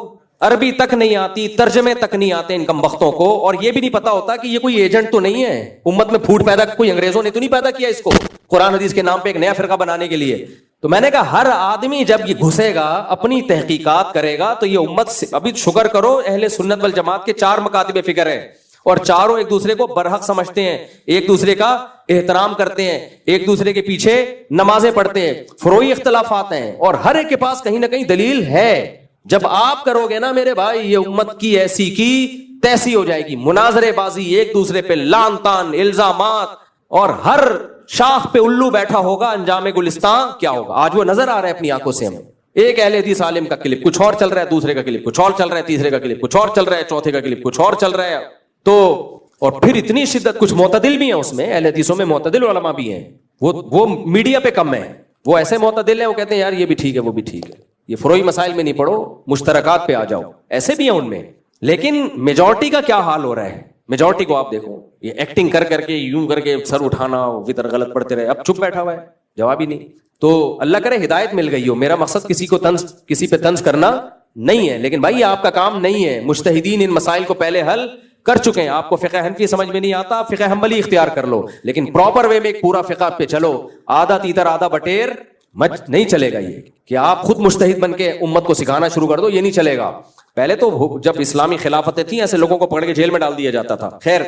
عربی تک نہیں آتی, ترجمے تک نہیں آتے ان کم بختوں کو, اور یہ بھی نہیں پتا ہوتا کہ یہ کوئی ایجنٹ تو نہیں ہے امت میں پھوٹ پیدا, کوئی انگریزوں نے تو نہیں پیدا کیا اس کو قرآن حدیث کے نام پہ ایک نیا فرقہ بنانے کے لیے. تو میں نے کہا ہر آدمی جب یہ گھسے گا, اپنی تحقیقات کرے گا, تو یہ امت سے ابھی شکر کرو اہل سنت والجماعت کے 4 مکاتب فکر ہیں, اور چاروں ایک دوسرے کو برحق سمجھتے ہیں, ایک دوسرے کا احترام کرتے ہیں, ایک دوسرے کے پیچھے نمازیں پڑھتے ہیں. فروعی اختلافات ہیں اور ہر ایک کے پاس کہیں نہ کہیں دلیل ہے. جب آپ کرو گے نا میرے بھائی, یہ امت کی ایسی کی تیسی ہو جائے گی. مناظرے بازی, ایک دوسرے پہ لان تان, الزامات, اور ہر شاخ پہ الو بیٹھا ہوگا, انجام گلستان کیا ہوگا. آج وہ نظر آ رہا ہے اپنی آنکھوں سے ہمیں. ایک اہل حدیث عالم کا کلپ کچھ اور چل رہا ہے, دوسرے کا کلپ کچھ اور چل رہا ہے, تیسرے کا کلپ کچھ اور چل رہا ہے, چوتھے کا کلپ کچھ اور چل رہا ہے. تو اور پھر اتنی شدت, کچھ معتدل بھی ہیں اس میں, اہل حدیثوں میں معتدل علماء بھی ہیں, وہ میڈیا پہ کم ہے. وہ ایسے معتدل ہیں, وہ کہتے ہیں یار یہ بھی ٹھیک ہے وہ بھی ٹھیک ہے, یہ فروعی مسائل میں نہیں پڑھو, مشترکات پہ آ جاؤ. ایسے بھی ہیں ان میں. لیکن میجورٹی کا کیا حال ہو رہا ہے؟ میجورٹی کو آپ دیکھو, یہ ایکٹنگ کر کر کے, یوں کر کے سر اٹھانا, وطر غلط پڑھتے رہے, اب چپ بیٹھا ہوا ہے, جواب ہی نہیں. تو اللہ کرے ہدایت مل گئی ہو. میرا مقصد کسی پہ طنز کرنا نہیں ہے, لیکن بھائی آپ کا کام نہیں ہے. مجتہدین ان مسائل کو پہلے حل کر چکے ہیں. آپ کو فقہ حنفی سمجھ میں نہیں آتا, فقہ حنبلی اختیار کر لو, لیکن پراپر وے میں ایک پورا فقہ پہ چلو. آدھا تیتر آدھا بٹیر نہیں چلے گا. یہ کہ آپ خود مجتہد بن کے امت کو سکھانا شروع کر دو, یہ نہیں چلے گا. پہلے تو جب اسلامی خلافتیں تھیں ایسے لوگوں کو پکڑ کے جیل میں ڈال دیا جاتا تھا. خیر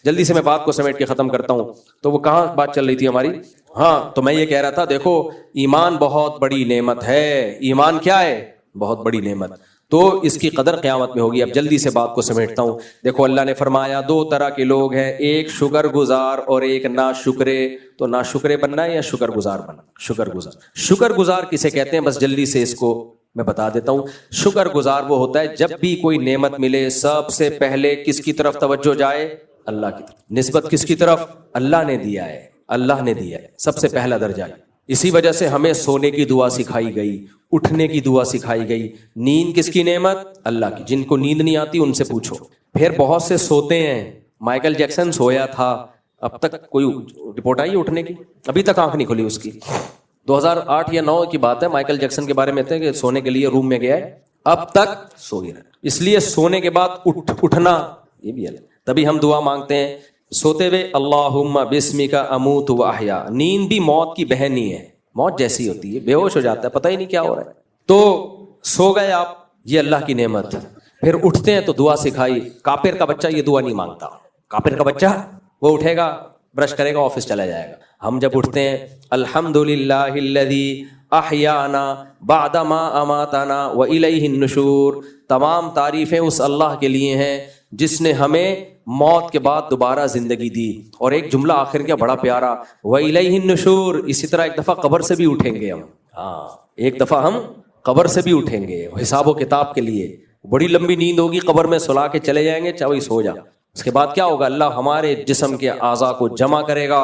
جلدی سے میں بات کو سمیٹ کے ختم کرتا ہوں. تو وہ کہاں بات چل رہی تھی ہماری؟ ہاں, تو میں یہ کہہ رہا تھا, دیکھو ایمان بہت بڑی نعمت ہے. ایمان کیا ہے؟ بہت بڑی نعمت. تو اس کی قدر قیامت میں ہوگی. اب جلدی سے بات کو سمیٹتا ہوں. دیکھو اللہ نے فرمایا 2 طرح کے لوگ ہیں, ایک شکر گزار اور ایک ناشکرے. تو ناشکرے بننا ہے یا شکر گزار بننا؟ شکر گزار. شکر گزار کسے کہتے ہیں بس جلدی سے اس کو میں بتا دیتا ہوں. شکر گزار وہ ہوتا ہے جب بھی کوئی نعمت ملے سب سے پہلے کس کی طرف توجہ جائے؟ اللہ کی طرف. نسبت کس کی طرف؟ اللہ نے دیا ہے, اللہ نے دیا ہے, سب سے پہلا درجہ. اسی وجہ سے ہمیں سونے کی دعا سکھائی گئی, اٹھنے کی دعا سکھائی گئی. نیند کس کی نعمت؟ اللہ کی. جن کو نیند نہیں آتی ان سے پوچھو. پھر بہت سے سوتے ہیں. مائیکل جیکسن سویا تھا, اب تک کوئی رپورٹ آئی اٹھنے کی؟ ابھی تک آنکھ نہیں کھلی اس کی. 2008 یا 2009 کی بات ہے, مائیکل جیکسن کے بارے میں تھے کہ سونے کے لیے روم میں گیا ہے, اب تک سو ہی رہا. اس لیے سونے کے بعد اٹھنا یہ بھی ہے. تبھی ہم دعا مانگتے ہیں سوتے ہوئے, اللہم بسمک اموت و احیا. نیند بھی موت کی بہن ہی ہے, موت جیسی ہوتی ہے, بے ہوش ہو جاتا ہے, پتہ ہی نہیں کیا ہو رہا ہے. تو سو گئے آپ, یہ اللہ کی نعمت. پھر اٹھتے ہیں تو دعا سکھائی. کافر کا بچہ یہ دعا نہیں مانگتا. کافر کا بچہ وہ اٹھے گا, برش کرے گا, آفس چلا جائے گا. ہم جب اٹھتے ہیں الحمدللہ الذی احیانا بعد ما اماتنا والیہ النشور. تمام تعریفیں اس اللہ کے لیے ہیں جس نے ہمیں موت کے بعد دوبارہ زندگی دی. اور ایک جملہ آخر کیا بڑا پیارا, وَإِلَيْهِ النُّشُورُ. اسی طرح ایک دفعہ قبر سے بھی اٹھیں گے ہم. ہاں, ایک دفعہ ہم قبر سے بھی اٹھیں گے حساب و کتاب کے لیے. بڑی لمبی نیند ہوگی, قبر میں سلا کے چلے جائیں گے, چاہے سو جا. اس کے بعد کیا ہوگا؟ اللہ ہمارے جسم کے اعضاء کو جمع کرے گا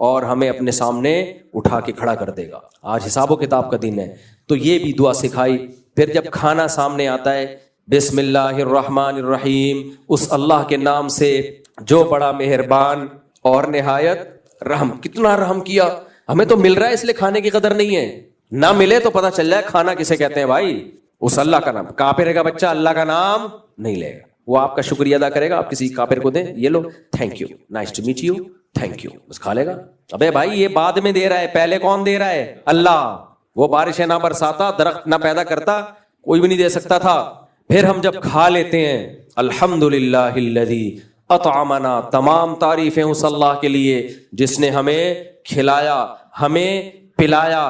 اور ہمیں اپنے سامنے اٹھا کے کھڑا کر دے گا. آج حساب و کتاب کا دن ہے. تو یہ بھی دعا سکھائی. پھر جب کھانا سامنے آتا ہے, بسم اللہ الرحمن الرحیم, اس اللہ کے نام سے جو بڑا مہربان اور نہایت رحم. کتنا رحم کیا, ہمیں تو مل رہا ہے اس لیے کھانے کی قدر نہیں ہے, نہ ملے تو پتہ چل جائے کھانا کسے کہتے ہیں بھائی. اس اللہ کا نام. کافر کا بچہ اللہ کا نام نہیں لے گا, وہ آپ کا شکریہ ادا کرے گا. آپ کسی کافر کو دیں, یہ لو thank you, nice to meet you, thank you, بس کھا لے گا. ابے بھائی یہ بعد میں دے رہا ہے, پہلے کون دے رہا ہے؟ اللہ. وہ بارشیں نہ برساتا, درخت نہ پیدا کرتا, کوئی بھی نہیں دے سکتا تھا. پھر ہم جب کھا لیتے ہیں الحمدللہ الذی اطعمنا. تمام تعریفیں اس اللہ کے لیے جس نے ہمیں کھلایا, ہمیں پلایا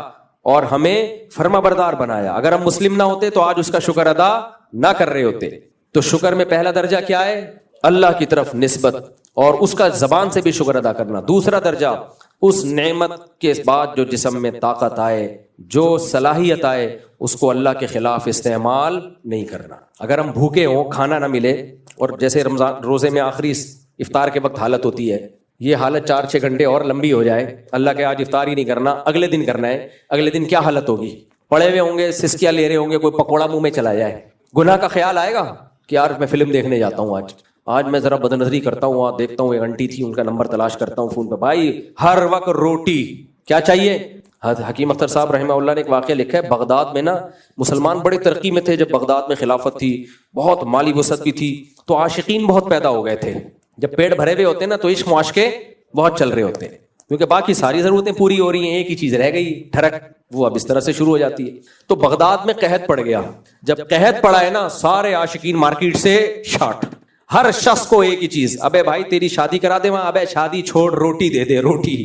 اور ہمیں فرما بردار بنایا. اگر ہم مسلم نہ ہوتے تو آج اس کا شکر ادا نہ کر رہے ہوتے. تو شکر میں پہلا درجہ کیا ہے؟ اللہ کی طرف نسبت, اور اس کا زبان سے بھی شکر ادا کرنا. دوسرا درجہ اس نعمت کے بعد جو جسم میں طاقت آئے, جو صلاحیت آئے, اس کو اللہ کے خلاف استعمال نہیں کرنا. اگر ہم بھوکے ہوں, کھانا نہ ملے, اور جیسے رمضان روزے میں آخری افطار کے وقت حالت ہوتی ہے, یہ حالت 4-6 گھنٹے اور لمبی ہو جائے, اللہ کے آج افطار ہی نہیں کرنا, اگلے دن کرنا ہے, اگلے دن کیا حالت ہوگی؟ پڑے ہوئے ہوں گے, سسکیاں لے رہے ہوں گے, کوئی پکوڑا منہ میں چلا جائے, گناہ کا خیال آئے گا کہ یار میں فلم دیکھنے جاتا ہوں, آج میں ذرا بدنظری کرتا ہوں, دیکھتا ہوں ایک آنٹی تھی, ان کا نمبر تلاش کرتا ہوں فون پہ. بھائی ہر وقت روٹی کیا چاہیے؟ حکیم اختر صاحب رحمہ اللہ نے ایک واقعہ لکھا ہے، بغداد میں نا مسلمان بڑی ترقی میں تھے جب بغداد میں خلافت تھی، بہت مالی وسعت بھی تھی، تو عاشقین بہت پیدا ہو گئے تھے. جب پیٹ بھرے ہوئے ہوتے ہیں نا تو عشق معاشقے بہت چل رہے ہوتے ہیں، کیونکہ باقی ساری ضرورتیں پوری ہو رہی ہیں، ایک ہی چیز رہ گئی ٹھڑک، وہ اب اس طرح سے شروع ہو جاتی ہے. تو بغداد میں قحط پڑ گیا. جب قحط پڑا ہے نا، سارے عاشقین مارکیٹ سے شارٹ، ہر شخص کو ایک ہی چیز، ابے بھائی تیری شادی کرا دے وہاں، ابے شادی چھوڑ روٹی دے دے، روٹی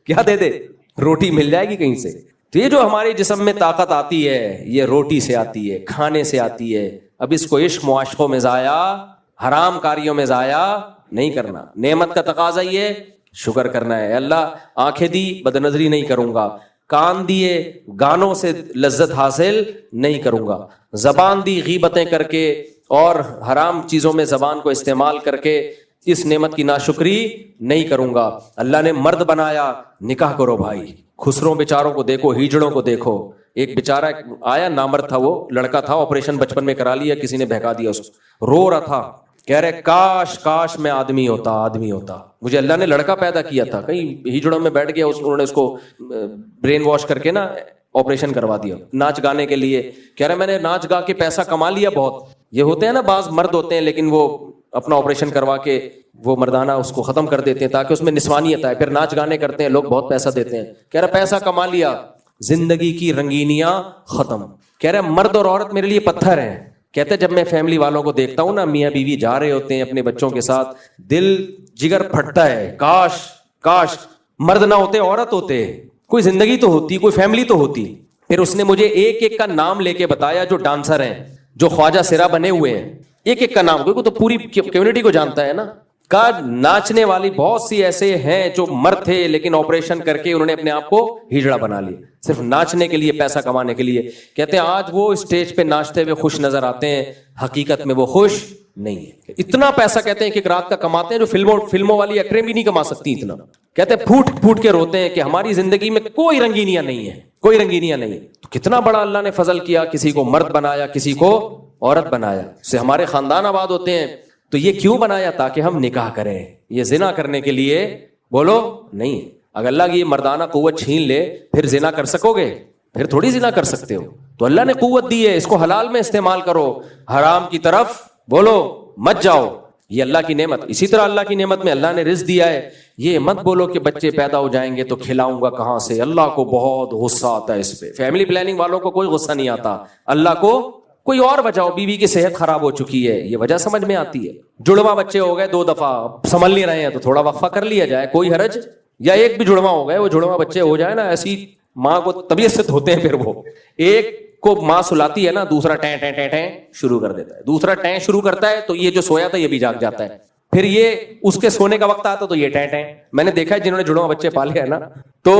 کیا دے دے، روٹی مل جائے گی کہیں سے. تو یہ جو ہمارے جسم میں طاقت آتی ہے یہ روٹی سے آتی ہے، کھانے سے آتی ہے. اب اس کو عشق معاشقوں میں ضائع، حرام کاریوں میں ضائع نہیں کرنا. نعمت کا تقاضا یہ شکر کرنا ہے. اللہ آنکھیں دی بد نظری نہیں کروں گا، کان دیے گانوں سے لذت حاصل نہیں کروں گا، زبان دی غیبتیں کر کے اور حرام چیزوں میں زبان کو استعمال کر کے اس نعمت کی ناشکری نہیں کروں گا. اللہ نے مرد بنایا، نکاح کرو بھائی. خسروں بیچاروں کو دیکھو، ہیجڑوں کو دیکھو. ایک بیچارہ آیا نامرد تھا، وہ لڑکا تھا، آپریشن بچپن میں کرا لیا، کسی نے بہکا دیا اس کو، رو رہا تھا، کہہ رہے کاش کاش میں آدمی ہوتا، مجھے اللہ نے لڑکا پیدا کیا تھا. کہیں ہیجڑوں میں بیٹھ گیا، انہوں نے اس کو برین واش کر کے نا آپریشن کروا دیا ناچ گانے کے لیے. کہہ رہے میں نے ناچ گا کے پیسہ کما لیا بہت. یہ ہوتے ہیں نا بعض مرد ہوتے ہیں لیکن وہ اپنا آپریشن کروا کے وہ مردانہ اس کو ختم کر دیتے ہیں تاکہ اس میں نسوانیت آئے، پھر ناچ گانے کرتے ہیں، لوگ بہت پیسہ دیتے ہیں. کہہ رہا پیسہ کما لیا، زندگی کی رنگینیاں ختم. کہہ رہا مرد اور عورت میرے لیے پتھر ہیں. کہتے جب میں فیملی والوں کو دیکھتا ہوں نا، میاں بیوی جا رہے ہوتے ہیں اپنے بچوں کے ساتھ، دل جگر پھٹتا ہے، کاش مرد نہ ہوتے، عورت ہوتے، کوئی زندگی تو ہوتی، کوئی فیملی تو ہوتی. پھر اس نے مجھے ایک ایک کا نام لے کے بتایا جو ڈانسر ہیں، جو خواجہ سرا بنے ہوئے ہیں، ایک ایک کا نام، کیونکہ تو پوری کمیونٹی کو جانتا ہے نا. کا ناچنے والی بہت سی ایسے ہیں جو مرد تھے لیکن آپریشن کر کے انہوں نے اپنے آپ کو ہجڑا بنا لیا صرف ناچنے کے لیے، پیسہ کمانے کے لیے. کہتے ہیں آج وہ اسٹیج پہ ناچتے ہوئے خوش نظر آتے ہیں، حقیقت میں وہ خوش نہیں ہے. اتنا پیسہ کہتے ہیں کہ ایک رات کا کماتے ہیں جو فلموں والی ایکٹریں بھی نہیں کما سکتی اتنا. کہتے ہیں پھوٹ پھوٹ کے روتے ہیں کہ ہماری زندگی میں کوئی رنگینیاں نہیں ہے، کوئی رنگینیاں نہیں. تو کتنا بڑا اللہ نے فضل کیا، کسی کو مرد بنایا، کسی کو عورت بنایا، اس سے ہمارے خاندان آباد ہوتے ہیں. تو یہ کیوں بنایا؟ تاکہ ہم نکاح کریں. یہ زنا کرنے کے لیے بولو نہیں. اگر اللہ کی یہ مردانہ قوت چھین لے پھر زنا کر سکو گے؟ پھر تھوڑی زنا کر سکتے ہو. تو اللہ نے قوت دی ہے، اس کو حلال میں استعمال کرو، حرام کی طرف بولو مت جاؤ. یہ اللہ کی نعمت. اسی طرح اللہ کی نعمت میں اللہ نے رزق دیا ہے. یہ مت بولو کہ بچے پیدا ہو جائیں گے تو کھلاؤں گا کہاں سے. اللہ کو بہت غصہ آتا ہے اس پہ. فیملی پلاننگ والوں کو کوئی غصہ نہیں آتا، اللہ کو کوئی اور وجہ ہو، بیوی کی صحت خراب ہو چکی ہے، یہ وجہ سمجھ میں آتی ہے. جڑواں بچے ہو گئے 2 دفعہ، سنبھل نہیں رہے ہیں تو تھوڑا وقفہ کر لیا جائے، کوئی حرج. یا ایک بھی جڑواں ہو گئے، وہ جڑواں بچے ہو جائے نا، ایسی ماں کو طبیعت سے دھوتے ہیں. پھر وہ ایک کو ماں سلاتی ہے نا، دوسرا ٹیں ٹیں ٹیں ٹیں شروع کر دیتا ہے، دوسرا ٹیں شروع کرتا ہے تو یہ جو سویا تھا یہ بھی جاگ جاتا ہے. پھر یہ اس کے سونے کا وقت آتا تو یہ ٹیں ٹیں. میں نے دیکھا ہے جنہوں نے جڑواں بچے پالے ہیں نا تو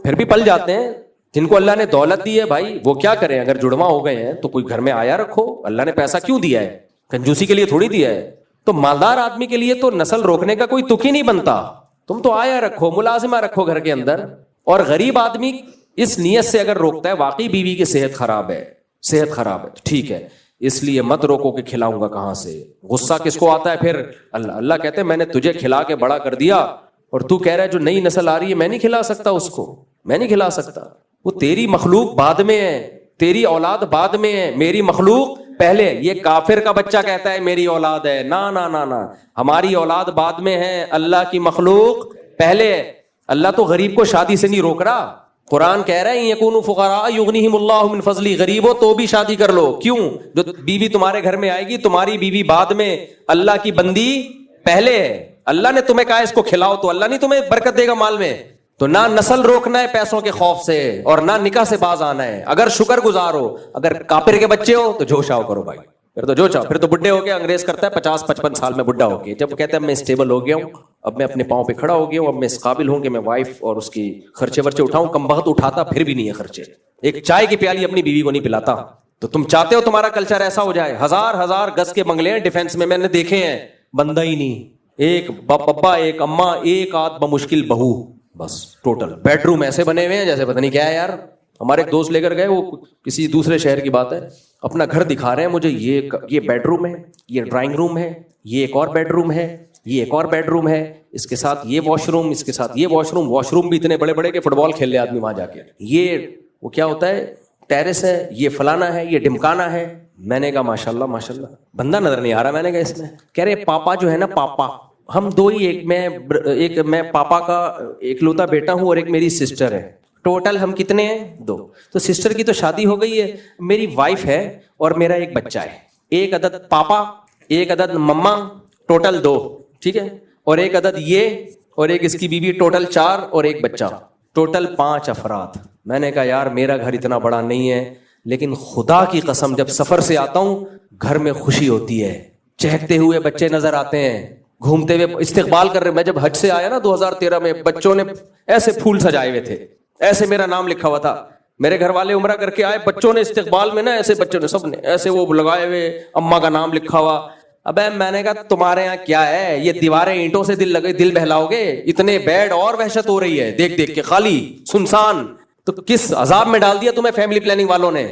پھر بھی پل جاتے ہیں. جن کو اللہ نے دولت دی ہے بھائی وہ کیا کریں؟ اگر جڑواں ہو گئے ہیں تو کوئی گھر میں آیا رکھو. اللہ نے پیسہ کیوں دیا ہے؟ کنجوسی کے لیے تھوڑی دیا ہے. تو مالدار آدمی کے لیے تو نسل روکنے کا کوئی تک ہی نہیں بنتا. تم تو آیا رکھو، ملازمہ رکھو گھر کے اندر. اور غریب آدمی اس نیت سے اگر روکتا ہے واقعی بیوی کی صحت خراب ہے تو ٹھیک ہے، اس لیے مت روکو کہ کھلاؤں گا کہاں سے. غصہ کس کو آتا ہے پھر؟ اللہ کہتے ہیں میں نے تجھے کھلا کے بڑا کر دیا اور تو کہہ رہا ہے جو نئی نسل آ رہی ہے میں نہیں کھلا سکتا اس کو، میں نہیں کھلا سکتا. وہ تیری مخلوق بعد میں ہے، تیری اولاد بعد میں ہے، میری مخلوق پہلے. یہ کافر کا بچہ کہتا ہے میری اولاد ہے، نا نا نا نا، ہماری اولاد بعد میں ہے، اللہ کی مخلوق پہلے ہے. اللہ تو غریب کو شادی سے نہیں روک رہا. قرآن کہہ رہا ہے یکونوا فقراء یغنیہم اللہ من فضلہ، غریب ہو تو بھی شادی کر لو. کیوں؟ جو بیوی تمہارے گھر میں آئے گی تمہاری بیوی بعد میں، اللہ کی بندی پہلے ہے. اللہ نے تمہیں کہا اس کو کھلاؤ تو اللہ نہیں تمہیں برکت دے گا مال میں. تو نہ نسل روکنا ہے پیسوں کے خوف سے اور نہ نکاح سے باز آنا ہے. اگر شکر گزار ہو، اگر کافر کے بچے ہو تو جوش آؤ کرو بھائی. پھر تو جو چاہو. پھر تو بڈھے ہو گیا، انگریز کرتا ہے 50-55 سال میں بڈھا ہو گیا. جب کہتا ہے میں اسٹیبل ہو گیا ہوں، اب میں اپنے پاؤں پہ کھڑا ہو گیا ہوں، اب میں اس قابل ہوں کہ میں وائف اور اس کی خرچے ورچے اٹھاؤں. کم بخت اٹھاتا پھر بھی نہیں ہے خرچے. ایک چائے کی پیالی اپنی بیوی کو نہیں پلاتا. تو تم چاہتے ہو تمہارا کلچر ایسا ہو جائے؟ ہزار گز کے بنگلے ہیں ڈیفینس میں نے دیکھے ہیں، بندہ ہی نہیں. ایک بابا، ایک اماں، ایک آدھ بمشکل بہو، بس ٹوٹل بیڈ روم ایسے بنے ہوئے ہیں جیسے پتہ نہیں کیا ہے یار. ہمارے ایک دوست لے کر گئے، وہ کسی دوسرے شہر کی بات ہے، اپنا گھر دکھا رہے ہیں مجھے، یہ بیڈ روم ہے، یہ ڈرائنگ روم ہے، یہ ایک اور بیڈ روم ہے، یہ ایک اور بیڈ روم ہے, اس کے ساتھ یہ واش روم, اس کے ساتھ یہ واش روم بھی اتنے بڑے بڑے کہ فٹ بال کھیل لے آدمی وہاں جا کے. یہ وہ کیا ہوتا ہے, ٹیرس ہے, یہ فلانا ہے, یہ ڈمکانا ہے. میں نے کہا ماشاءاللہ ماشاءاللہ, بندہ نظر نہیں آ رہا. میں نے کہا اس میں, کہہ رہے پاپا جو ہے نا, پاپا ہم دو ہی, ایک میں پاپا کا اکلوتا بیٹا ہوں اور ایک میری سسٹر ہے, ٹوٹل ہم کتنے ہیں, 2. تو سسٹر کی تو شادی ہو گئی ہے, میری وائف ہے اور میرا ایک بچہ ہے. ایک عدد پاپا, ایک عدد مما, ٹوٹل 2, ٹھیک ہے, اور ایک عدد یہ اور ایک اس کی بیوی, ٹوٹل 4 اور ایک بچہ, ٹوٹل 5 افراد. میں نے کہا یار میرا گھر اتنا بڑا نہیں ہے, لیکن خدا کی قسم جب سفر سے آتا ہوں گھر میں خوشی ہوتی ہے. چہکتے ہوئے بچے نظر آتے ہیں, گھومتے ہوئے استقبال کر رہے. میں جب حج سے آیا نا 2013 میں, بچوں نے ایسے پھول سجائے ہوئے تھے, ایسے میرا نام لکھا ہوا تھا. میرے گھر والے عمرہ کر کے آئے, بچوں نے استقبال میں نا ایسے, بچوں نے سب نے ایسے وہ لگائے ہوئے, اماں کا نام لکھا ہوا. ابے میں نے کہا تمہارے یہاں کیا ہے, یہ دیواریں اینٹوں سے دل بہلاؤ گے, اتنے بیڈ اور وحشت ہو رہی ہے دیکھ دیکھ کے, خالی سنسان. تو کس عذاب میں ڈال دیا تمہیں فیملی پلاننگ والوں نے.